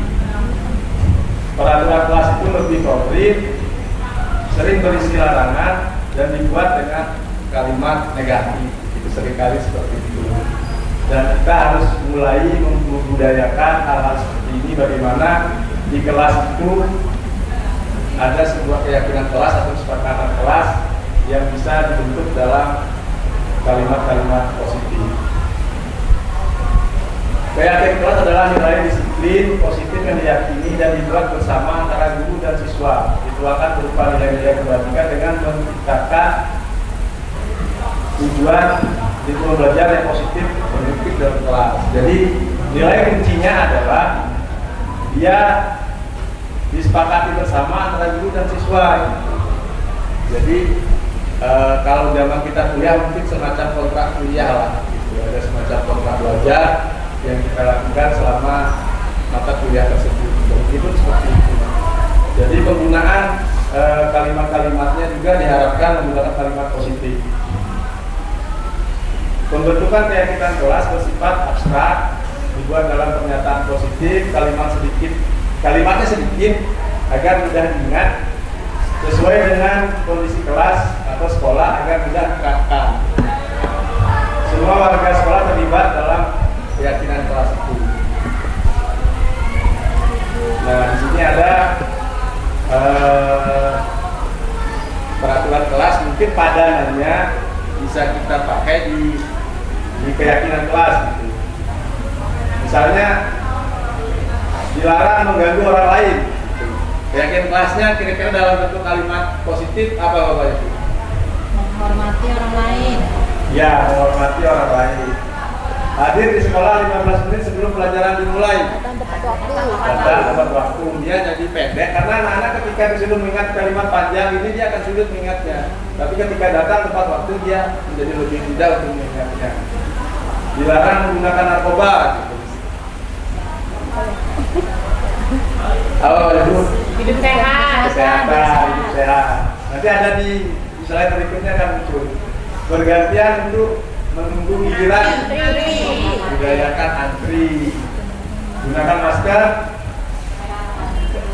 Peraturan kelas itu lebih konkret, sering berisi larangan dan dibuat dengan kalimat negatif. Itu seringkali seperti itu. Dan kita harus mulai membudayakan hal-hal seperti ini, bagaimana di kelas itu ada sebuah keyakinan kelas atau kesepakatan kelas yang bisa dibentuk dalam kalimat-kalimat positif. Keyakinan kelas adalah nilai disiplin positif yang diyakini dan dibuat bersama antara guru dan siswa. Dituangkan berupa nilai-nilai kebaikan dengan menciptakan tujuan lingkungan belajar yang positif produktif dalam kelas. Jadi nilai kuncinya adalah dia disepakati bersama antara guru dan siswa. Jadi kalau zaman kita kuliah mungkin semacam kontrak kuliah lah, gitu. Ada semacam kontrak belajar yang kita lakukan selama mata kuliah tersebut. Dan itu seperti itu. Jadi penggunaan kalimat-kalimatnya juga diharapkan menggunakan kalimat positif. Pembentukan keyakinan kelas bersifat abstrak, dibuat dalam pernyataan positif, kalimatnya sedikit agar mudah diingat, sesuai dengan kondisi kelas atau sekolah agar mudah diterapkan. Semua warga sekolah terlibat dalam keyakinan kelas itu. Nah, di sini ada peraturan kelas, mungkin padanannya bisa kita pakai di keyakinan kelas gitu. Misalnya dilarang mengganggu orang lain gitu. Keyakinan kelasnya kira-kira dalam bentuk kalimat positif apa Bapak Ibu? Menghormati orang lain. Ya, menghormati orang lain. Hadir di sekolah 15 menit sebelum pelajaran dimulai. Datang tepat waktu. Dia jadi pendek karena anak-anak ketika disuruh mengingat kalimat panjang ini dia akan sulit mengingatnya. Tapi ketika datang tepat waktu dia menjadi lebih mudah untuk mengingatnya. Dilarang menggunakan narkoba. Gitu. Itu Hidup sehat. kesehatan, hidup sehat. Nanti ada di slide berikutnya akan muncul. Bergantian untuk menunggu giliran, budayakan antri, gunakan masker,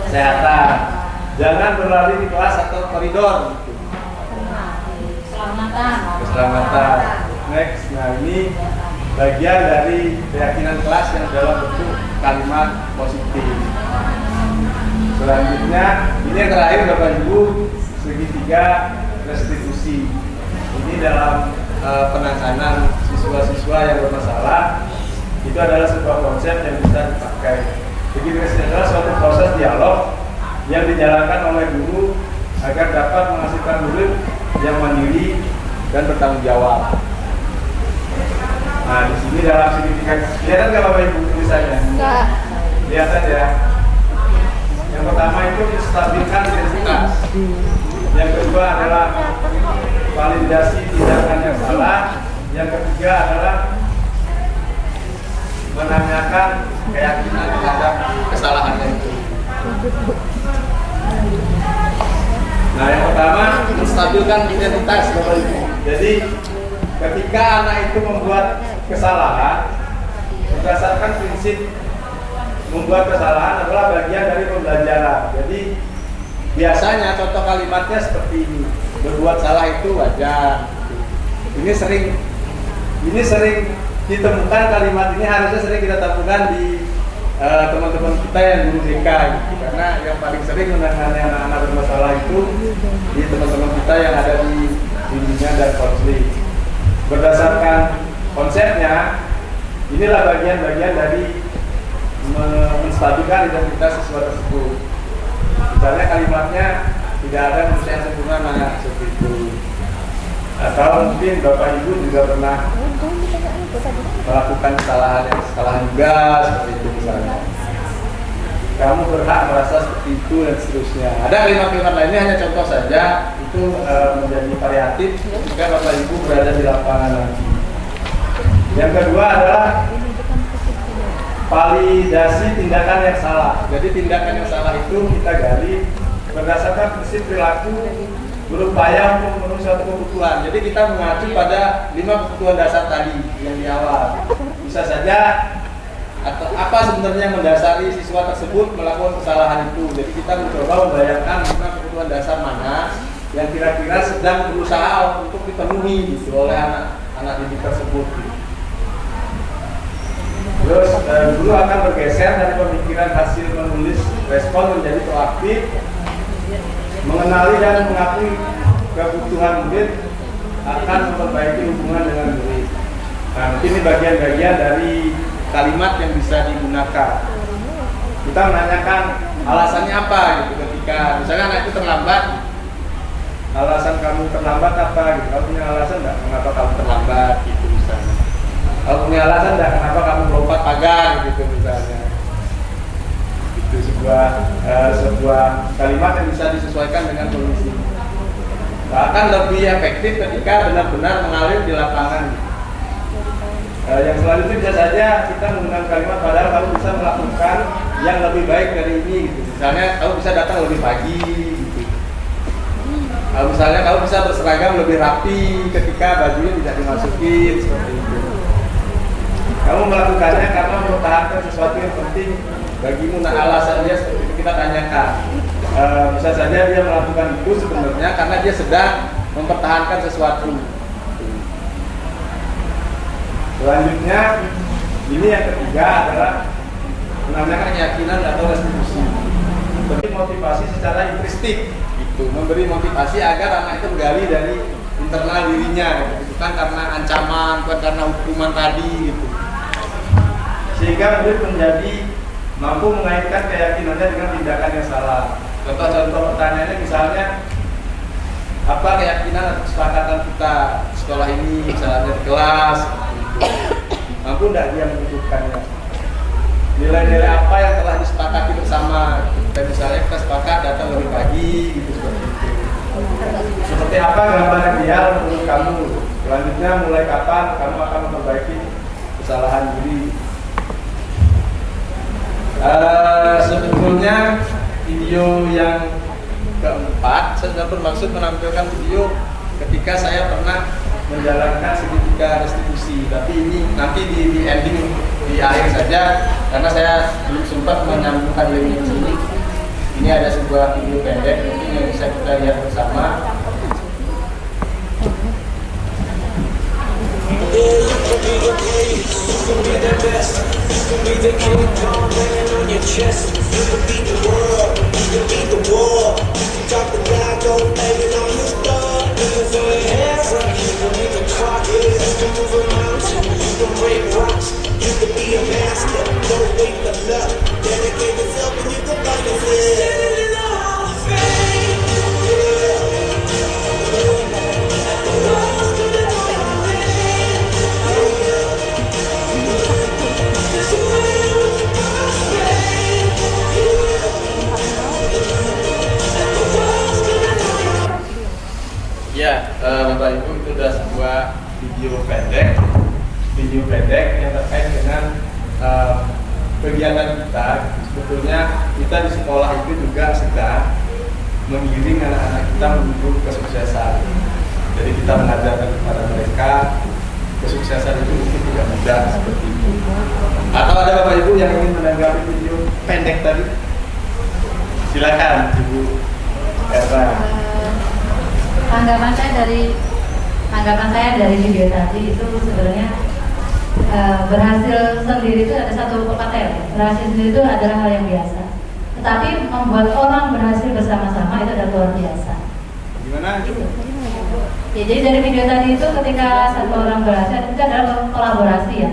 kesehatan, jangan berlari di kelas atau koridor. Gitu. Keselamatan. Next, nah ini bagian dari keyakinan kelas yang dalam bentuk kalimat positif. Selanjutnya, ini yang terakhir Bapak Ibu, segitiga restitusi. Ini dalam penanganan siswa-siswa yang bermasalah, itu adalah sebuah konsep yang bisa dipakai. Segitiga restitusi adalah suatu proses dialog yang dijalankan oleh guru agar dapat menghasilkan murid yang mandiri dan bertanggung jawab. Nah, di sini dalam segitiga, kelihatan nggak Bapak Ibu tulisannya? Enggak. Lihat saja. Yang pertama itu menstabilkan identitas. Yang kedua adalah validasi tindakan yang salah. Yang ketiga adalah menanyakan keyakinan terhadap kesalahannya itu. Nah, yang pertama menstabilkan identitas Bapak Ibu. Jadi ketika anak itu membuat kesalahan, berdasarkan prinsip membuat kesalahan adalah bagian dari pembelajaran. Jadi biasanya contoh kalimatnya seperti ini, berbuat salah itu wajar. Ini sering ditemukan kalimat ini, harusnya sering kita temukan di teman-teman kita yang guru DK gitu. Karena yang paling sering menangani anak-anak bermasalah itu di teman-teman kita yang ada di bimbingan dan konseling. Berdasarkan konsepnya, inilah bagian-bagian dari menstabilkan identitas siswa tersebut. Misalnya kalimatnya tidak ada manusia yang sempurna seperti itu. Atau mungkin Bapak Ibu juga pernah melakukan kesalahan juga seperti itu misalnya. Kamu berhak merasa seperti itu dan seterusnya. Ada kalimat-kalimat lainnya, hanya contoh saja. Itu menjadi variatif jika Bapak Ibu berada di lapangan nanti. Yang kedua adalah validasi tindakan yang salah. Jadi tindakan yang salah itu kita gali berdasarkan prinsip perilaku berupaya untuk memenuhi suatu kebutuhan. Jadi kita mengacu pada 5 kebutuhan dasar tadi yang di awal. Bisa saja atau apa sebenarnya yang mendasari siswa tersebut melakukan kesalahan itu. Jadi kita mencoba membayangkan 5 kebutuhan dasar mana yang kira-kira sedang berusaha untuk dipenuhi gitu, oleh anak didik tersebut. Terus guru akan bergeser dari pemikiran hasil menulis respon menjadi proaktif, mengenali dan mengakui kebutuhan murid, akan memperbaiki hubungan dengan murid. Nah, ini bagian-bagian dari kalimat yang bisa digunakan. Kita menanyakan alasannya apa gitu, ketika misalnya anak itu terlambat, alasan kamu terlambat apa gitu. Kamu punya alasan enggak mengapa kamu terlambat gitu misalnya. Kalau punya alasan enggak kenapa kamu melompat pagar gitu misalnya. Itu sebuah kalimat yang bisa disesuaikan dengan kondisi. Akan lebih efektif ketika benar-benar mengalir di lapangan. Yang selanjutnya bisa saja kita menggunakan kalimat padahal kamu bisa melakukan yang lebih baik dari ini gitu. Misalnya kamu bisa datang lebih pagi gitu. Misalnya kamu bisa berseragam lebih rapi ketika bajunya tidak dimasukin seperti itu. Kamu melakukannya karena mempertahankan sesuatu yang penting bagimu. Nah, alasan dia seperti itu kita tanyakan. Bisa saja dia melakukan itu sebenarnya karena dia sedang mempertahankan sesuatu. Selanjutnya, ini yang ketiga adalah namanya keyakinan atau restitusi. Memberi motivasi secara intristik, gitu. Memberi motivasi agar anak itu menggali dari internal dirinya, gitu. Bukan karena ancaman, bukan karena hukuman tadi, gitu. Sehingga murid menjadi mampu mengaitkan keyakinannya dengan tindakan yang salah. Contoh-contoh pertanyaannya misalnya, apa keyakinan atau kesepakatan kita sekolah ini, misalnya di kelas, mampu tidak dia menunjukkannya? Nilai-nilai apa yang telah disepakati bersama? Dan misalnya kita sepakat datang lebih pagi, gitu seperti itu. Seperti apa gambaran ideal menurut kamu? Selanjutnya mulai kapan kamu akan memperbaiki kesalahan diri? Sebetulnya video yang keempat saya bermaksud menampilkan video ketika saya pernah menjalankan segitiga restitusi, tapi ini nanti di ending di akhir saja karena saya belum sempat menyambungkan link di sini. Ini ada sebuah video pendek mungkin yang bisa kita lihat bersama. Ya, Bapak Ibu, itu adalah sebuah video pendek yang terkait dengan kegiatan kita. Sebetulnya kita di sekolah itu juga sedang menggiring anak-anak kita menuju kesuksesan. Jadi kita mengajarkan kepada mereka kesuksesan itu mungkin tidak mudah seperti itu. Atau ada Bapak Ibu yang ingin menanggapi video pendek tadi? Silakan, Ibu Era. Tanggapan saya dari video tadi itu sebenarnya berhasil sendiri itu ada satu pepatah ya. Berhasil sendiri itu adalah hal yang biasa. Tetapi membuat orang berhasil bersama-sama itu adalah luar biasa. Gimana? Ya, jadi dari video tadi itu ketika satu orang berhasil itu adalah kolaborasi ya.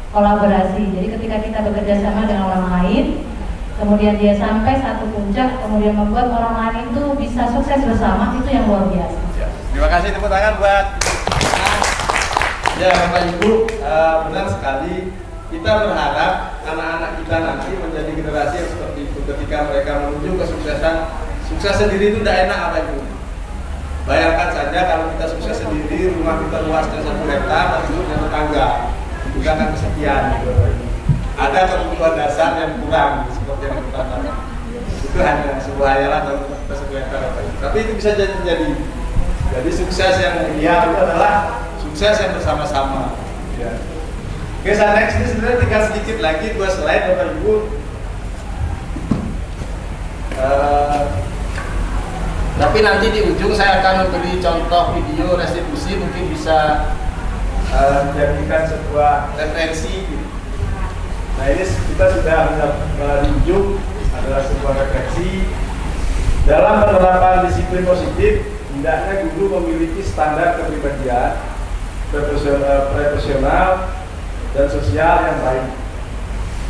Kolaborasi. Jadi ketika kita bekerja sama dengan orang lain, kemudian dia sampai satu puncak, kemudian membuat orang lain itu bisa sukses bersama, itu yang luar biasa. Ya, terima kasih, tepuk tangan buat. Ya, Bapak Ibu, benar sekali. Kita berharap anak-anak kita nanti menjadi generasi yang seperti itu. Ketika mereka menuju kesuksesan, sukses sendiri itu tidak enak, Bapak Ibu. Bayangkan saja kalau kita sukses sendiri, rumah kita luasnya 1 hektar, penduduknya tetangga, itu kan kesekian. Gitu, Bapak Ibu. Ada kebutuhan dasar yang kurang seperti yang kita katakan. Itu hanya sebuah hayalan atau sebuah tapi itu bisa jadi. Jadi sukses yang ideal itu adalah sukses yang bersama-sama. Ya. Oke, next ini sebenarnya tinggal sedikit lagi 2 slide Bapak Ibu. Tapi nanti di ujung saya akan memberi contoh video restitusi, mungkin bisa dijadikan sebuah referensi. Nah, ini kita sudah di ujung adalah sebuah refleksi dalam penerapan disiplin positif. Hendaknya guru memiliki standar kepribadian profesional dan sosial yang baik,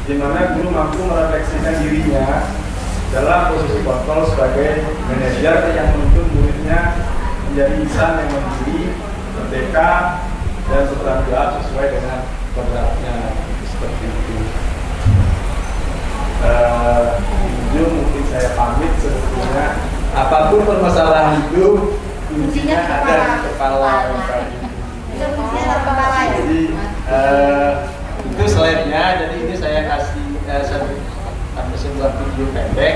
di mana guru mampu merefleksikan dirinya dalam posisi kontrol sebagai manajer yang menuntun muridnya menjadi insan yang mandiri, merdeka, dan bertanggung jawab sesuai dengan kodratnya. Seperti itu. Ujung mungkin saya pamit. Sebetulnya apapun permasalahan hidup kuncinya ada di kepala. Jadi itu slide-nya. Jadi ini saya kasih sebuah video pendek.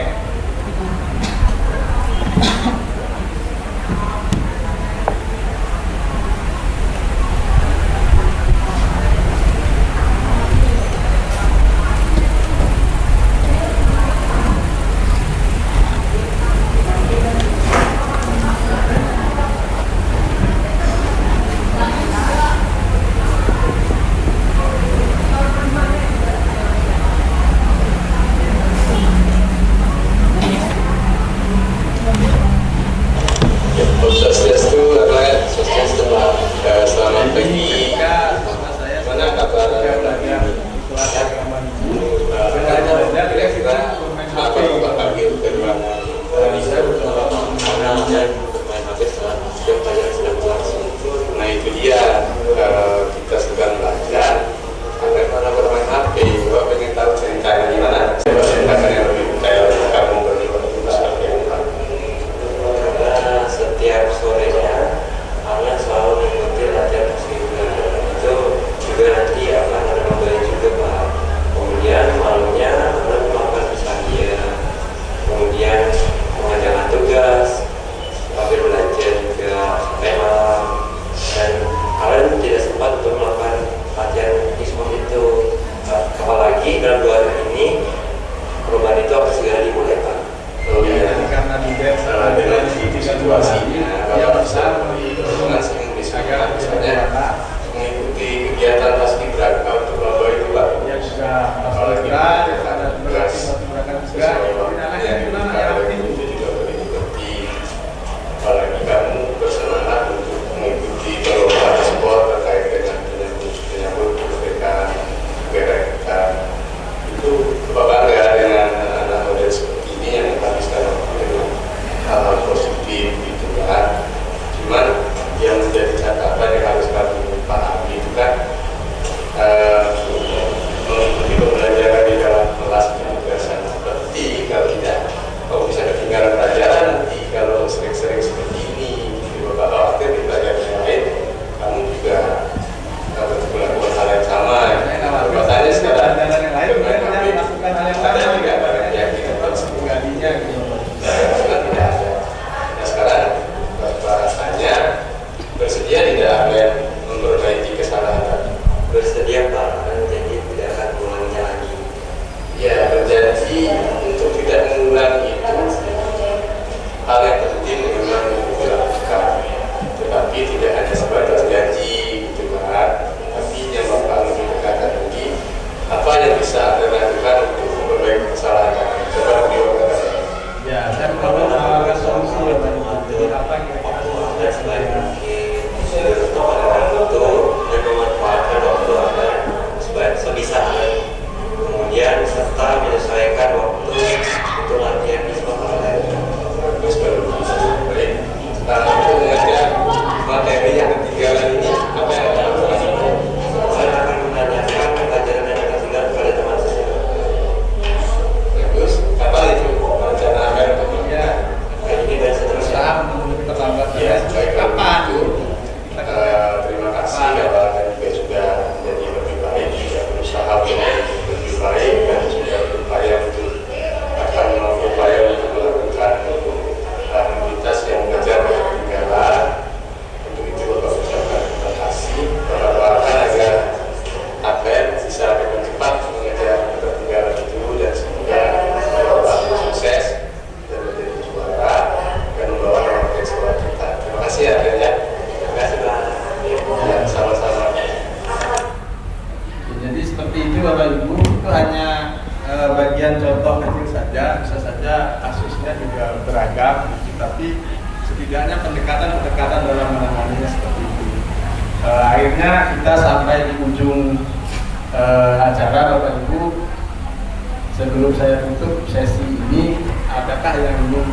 sebelum saya tutup sesi ini, adakah yang ingin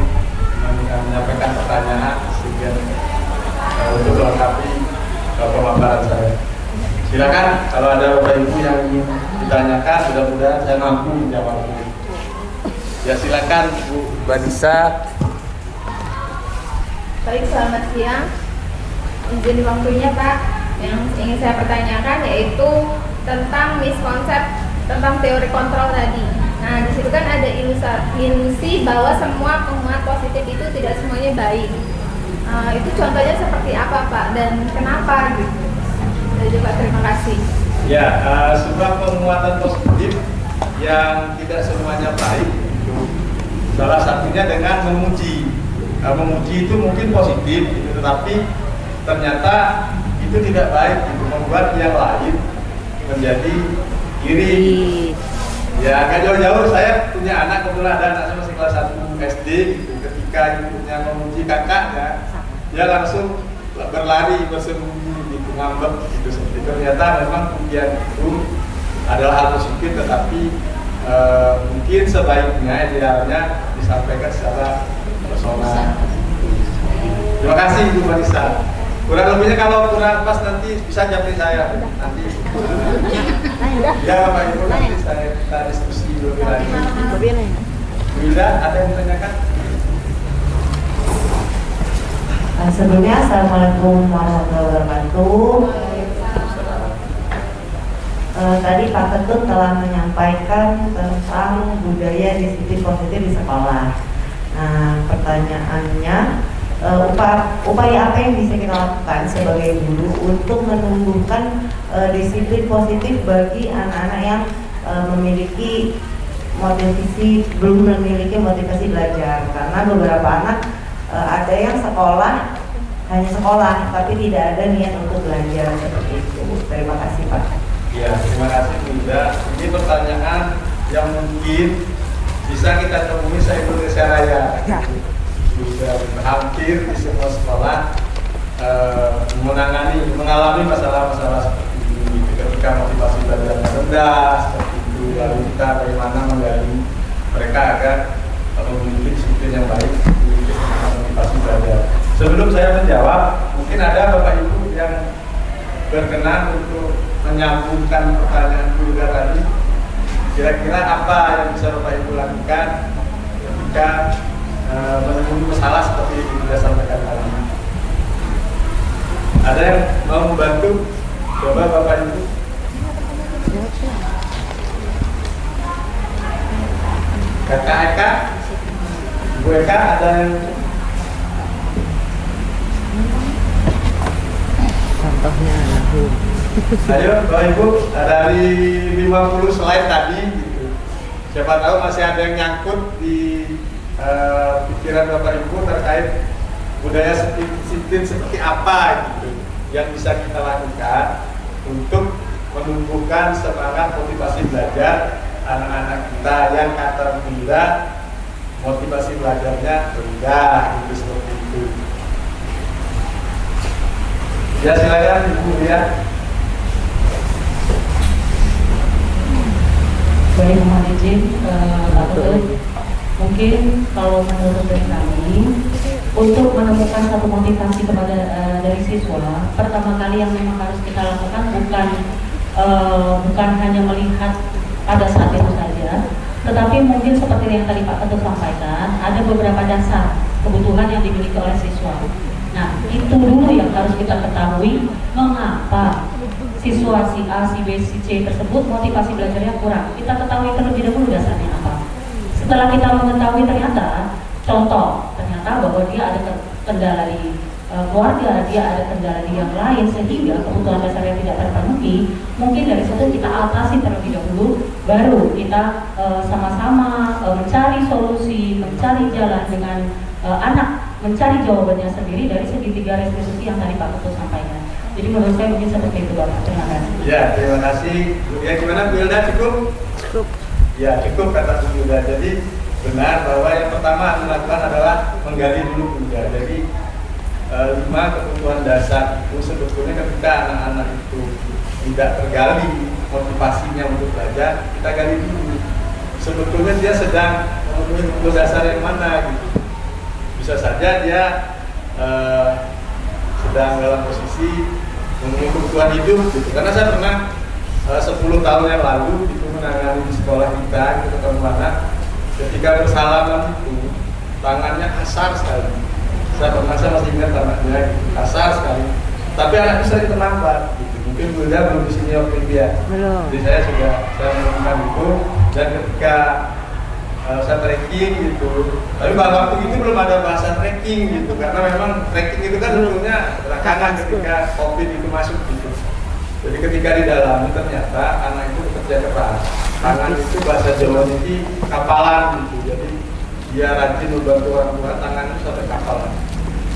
menyampaikan pertanyaan sehingga untuk melengkapi pemaparan saya? Silakan kalau ada Bapak Ibu yang ingin ditanyakan, mudah-mudahan saya mampu menjawabnya. Ya silakan Bu Vanessa. Baik, selamat siang. Izin waktunya Pak. Yang ingin saya pertanyakan yaitu tentang miskonsep tentang teori kontrol tadi. Nah, di situ kan ada ilusi bahwa semua penguat positif itu tidak semuanya baik. Itu contohnya seperti apa Pak dan kenapa gitu? Jadi Pak, terima kasih. Ya, sebuah penguatan positif yang tidak semuanya baik itu salah satunya dengan memuji. Memuji itu mungkin positif, gitu, tetapi ternyata itu tidak baik, gitu, membuat yang lain menjadi iri. Ya, agak jauh-jauh saya punya anak, kebetulan ada anak saya masih kelas 1 SD, gitu. Ketika ibunya memuji kakaknya, dia langsung berlari bersembunyi, gitu, ngambek, gitu. Seperti ternyata memang pujian itu adalah hal positif, tetapi mungkin sebaiknya idealnya disampaikan secara personal. Terima kasih Ibu Vanessa. Kurang lebihnya kalau kurang pas nanti bisa japri saya nanti. Ya Bapak Ibu, nanti kita diskusi lebih lanjut. Wilda, ada yang ditanyakan? Sebelumnya, Assalamualaikum warahmatullahi wabarakatuh. Tadi Pak Ketut telah menyampaikan tentang budaya disiplin positif di sekolah. Nah, pertanyaannya, upaya apa yang bisa kita lakukan sebagai guru untuk menumbuhkan disiplin positif bagi anak-anak yang belum memiliki motivasi belajar? Karena beberapa anak ada yang hanya sekolah, tapi tidak ada niat untuk belajar seperti itu. Terima kasih Pak. Ya, terima kasih Bunda. Ini pertanyaan yang mungkin bisa kita temui se-Indonesia Raya. Sudah hampir di semua sekolah mengalami masalah-masalah seperti ini. Ketika motivasi belajar rendah seperti itu, lalu kita bagaimana menggali mereka agar memiliki disiplin yang baik, memiliki motivasi belajar. Sebelum saya menjawab, mungkin ada Bapak Ibu yang berkenan untuk menyambungkan pertanyaan Bunda tadi. Kira-kira apa yang bisa Bapak Ibu lakukan ketika menemui masalah seperti yang Bunda sampaikan tadi? Ada yang mau membantu? Coba Bapak Ibu. Kakak Eka, Ibu Eka, ada yang? Contohnya anakku. Ayo Bapak Ibu, dari 50 slide tadi gitu. Siapa tahu masih ada yang nyangkut di pikiran Bapak Ibu terkait budaya disiplin seperti apa gitu yang bisa kita lakukan untuk menumbuhkan semangat motivasi belajar anak-anak kita yang kata Bunda motivasi belajarnya rendah gitu, seperti itu. Ya silakan Ibu ya. Baik, mohon izin Pak Ketut. Mungkin kalau menurut dari kami, untuk menemukan satu motivasi kepada dari siswa, pertama kali yang memang harus kita lakukan bukan hanya melihat pada saat itu saja, tetapi mungkin seperti yang tadi Pak Ketut sampaikan, ada beberapa dasar kebutuhan yang dimiliki oleh siswa. Nah, itu dulu yang harus kita ketahui, mengapa siswa si A, si B, si C tersebut motivasi belajarnya kurang. Kita ketahui terlebih dahulu dasarnya apa. Setelah kita mengetahui ternyata bahwa dia ada kendala di keluarga, dia ada kendala di yang lain, sehingga kebutuhan dasarnya tidak terpenuhi, mungkin dari situ kita atasi terlebih dahulu, baru kita sama-sama mencari solusi, mencari jalan dengan anak, mencari jawabannya sendiri dari segitiga restitusi yang tadi Pak Ketut sampaikan. Jadi menurut saya mungkin seperti itu Bapak. Terima kasih. Ya, terima kasih. Ya gimana Bu Hilda, cukup? Cukup. Ya cukup kata Bu Hilda. Jadi benar bahwa yang pertama dilakukan adalah menggali dulu Bunda. Jadi 5 kebutuhan dasar itu sebetulnya ketika anak-anak itu tidak tergali motivasinya untuk belajar, kita gali dulu. sebetulnya dia sedang memenuhi kebutuhan dasar yang mana gitu. Bisa saja dia sedang dalam posisi memenuhi kebutuhan hidup gitu. Karena saya pernah 10 tahun yang lalu itu menangani di sekolah kita gitu, ketemu anak, ketika bersalaman itu tangannya kasar sekali. Saya masih ingat anaknya gitu, kasar sekali. Tapi anaknya sering terlambat gitu. Mungkin beliau belum di sini waktu dia. Belum. Jadi saya menemukan itu, dan ketika saya trekking gitu. Tapi pada waktu itu belum ada bahasa trekking gitu, karena memang trekking itu kan sebetulnya belakangan ketika COVID itu masuk gitu. Jadi ketika di dalam ternyata anak itu bekerja keras. Tangan itu bahasa Jawa ini kapalan gitu. Jadi dia rajin membantu orang tua, tangan itu sampai kapalan.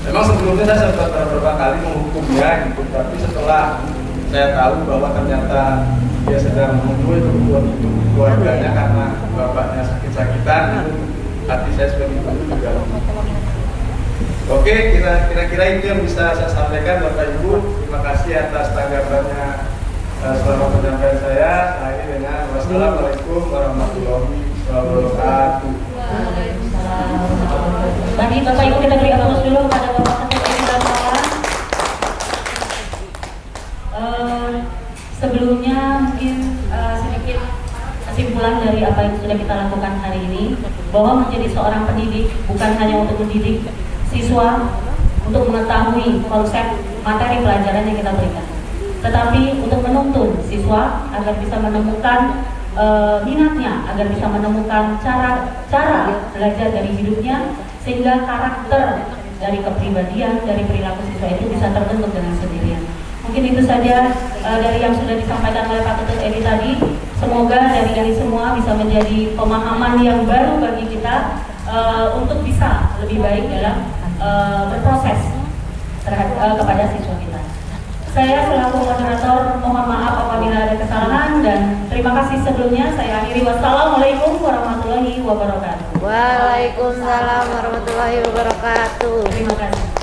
Memang sebelumnya saya sempat beberapa kali menghukumnya gitu, tapi setelah saya tahu bahwa ternyata dia sedang memenuhi kebutuhan hidup keluarganya karena bapaknya sakit-sakitan, hati saya sebagai ibu juga. Oke, kira-kira itu yang bisa saya sampaikan Bapak Ibu. Terima kasih atas tanggapannya selama penyampaian saya. Saya ini dengan wassalamualaikum warahmatullahi wabarakatuh. Bagi Bapak Ibu kita beri aplaus dulu kepada Bapak Ketua Edi Darmawan. Sebelumnya mungkin sedikit kesimpulan dari apa yang sudah kita lakukan hari ini, bahwa menjadi seorang pendidik bukan hanya untuk mendidik siswa untuk mengetahui konsep materi pelajaran yang kita berikan, tetapi untuk menuntun siswa agar bisa menemukan minatnya, agar bisa menemukan cara belajar dari hidupnya, sehingga karakter dari kepribadian, dari perilaku siswa itu bisa terbentuk dengan sendirinya. Mungkin itu saja dari yang sudah disampaikan oleh Pak Ketut Edi tadi. Semoga dari ini semua bisa menjadi pemahaman yang baru bagi kita untuk bisa lebih baik dalam berproses kepada siswa kita. Saya selaku moderator mohon maaf apabila ada kesalahan, dan terima kasih sebelumnya. Saya akhiri, wassalamualaikum warahmatullahi wabarakatuh. Waalaikumsalam warahmatullahi wabarakatuh. Terima kasih.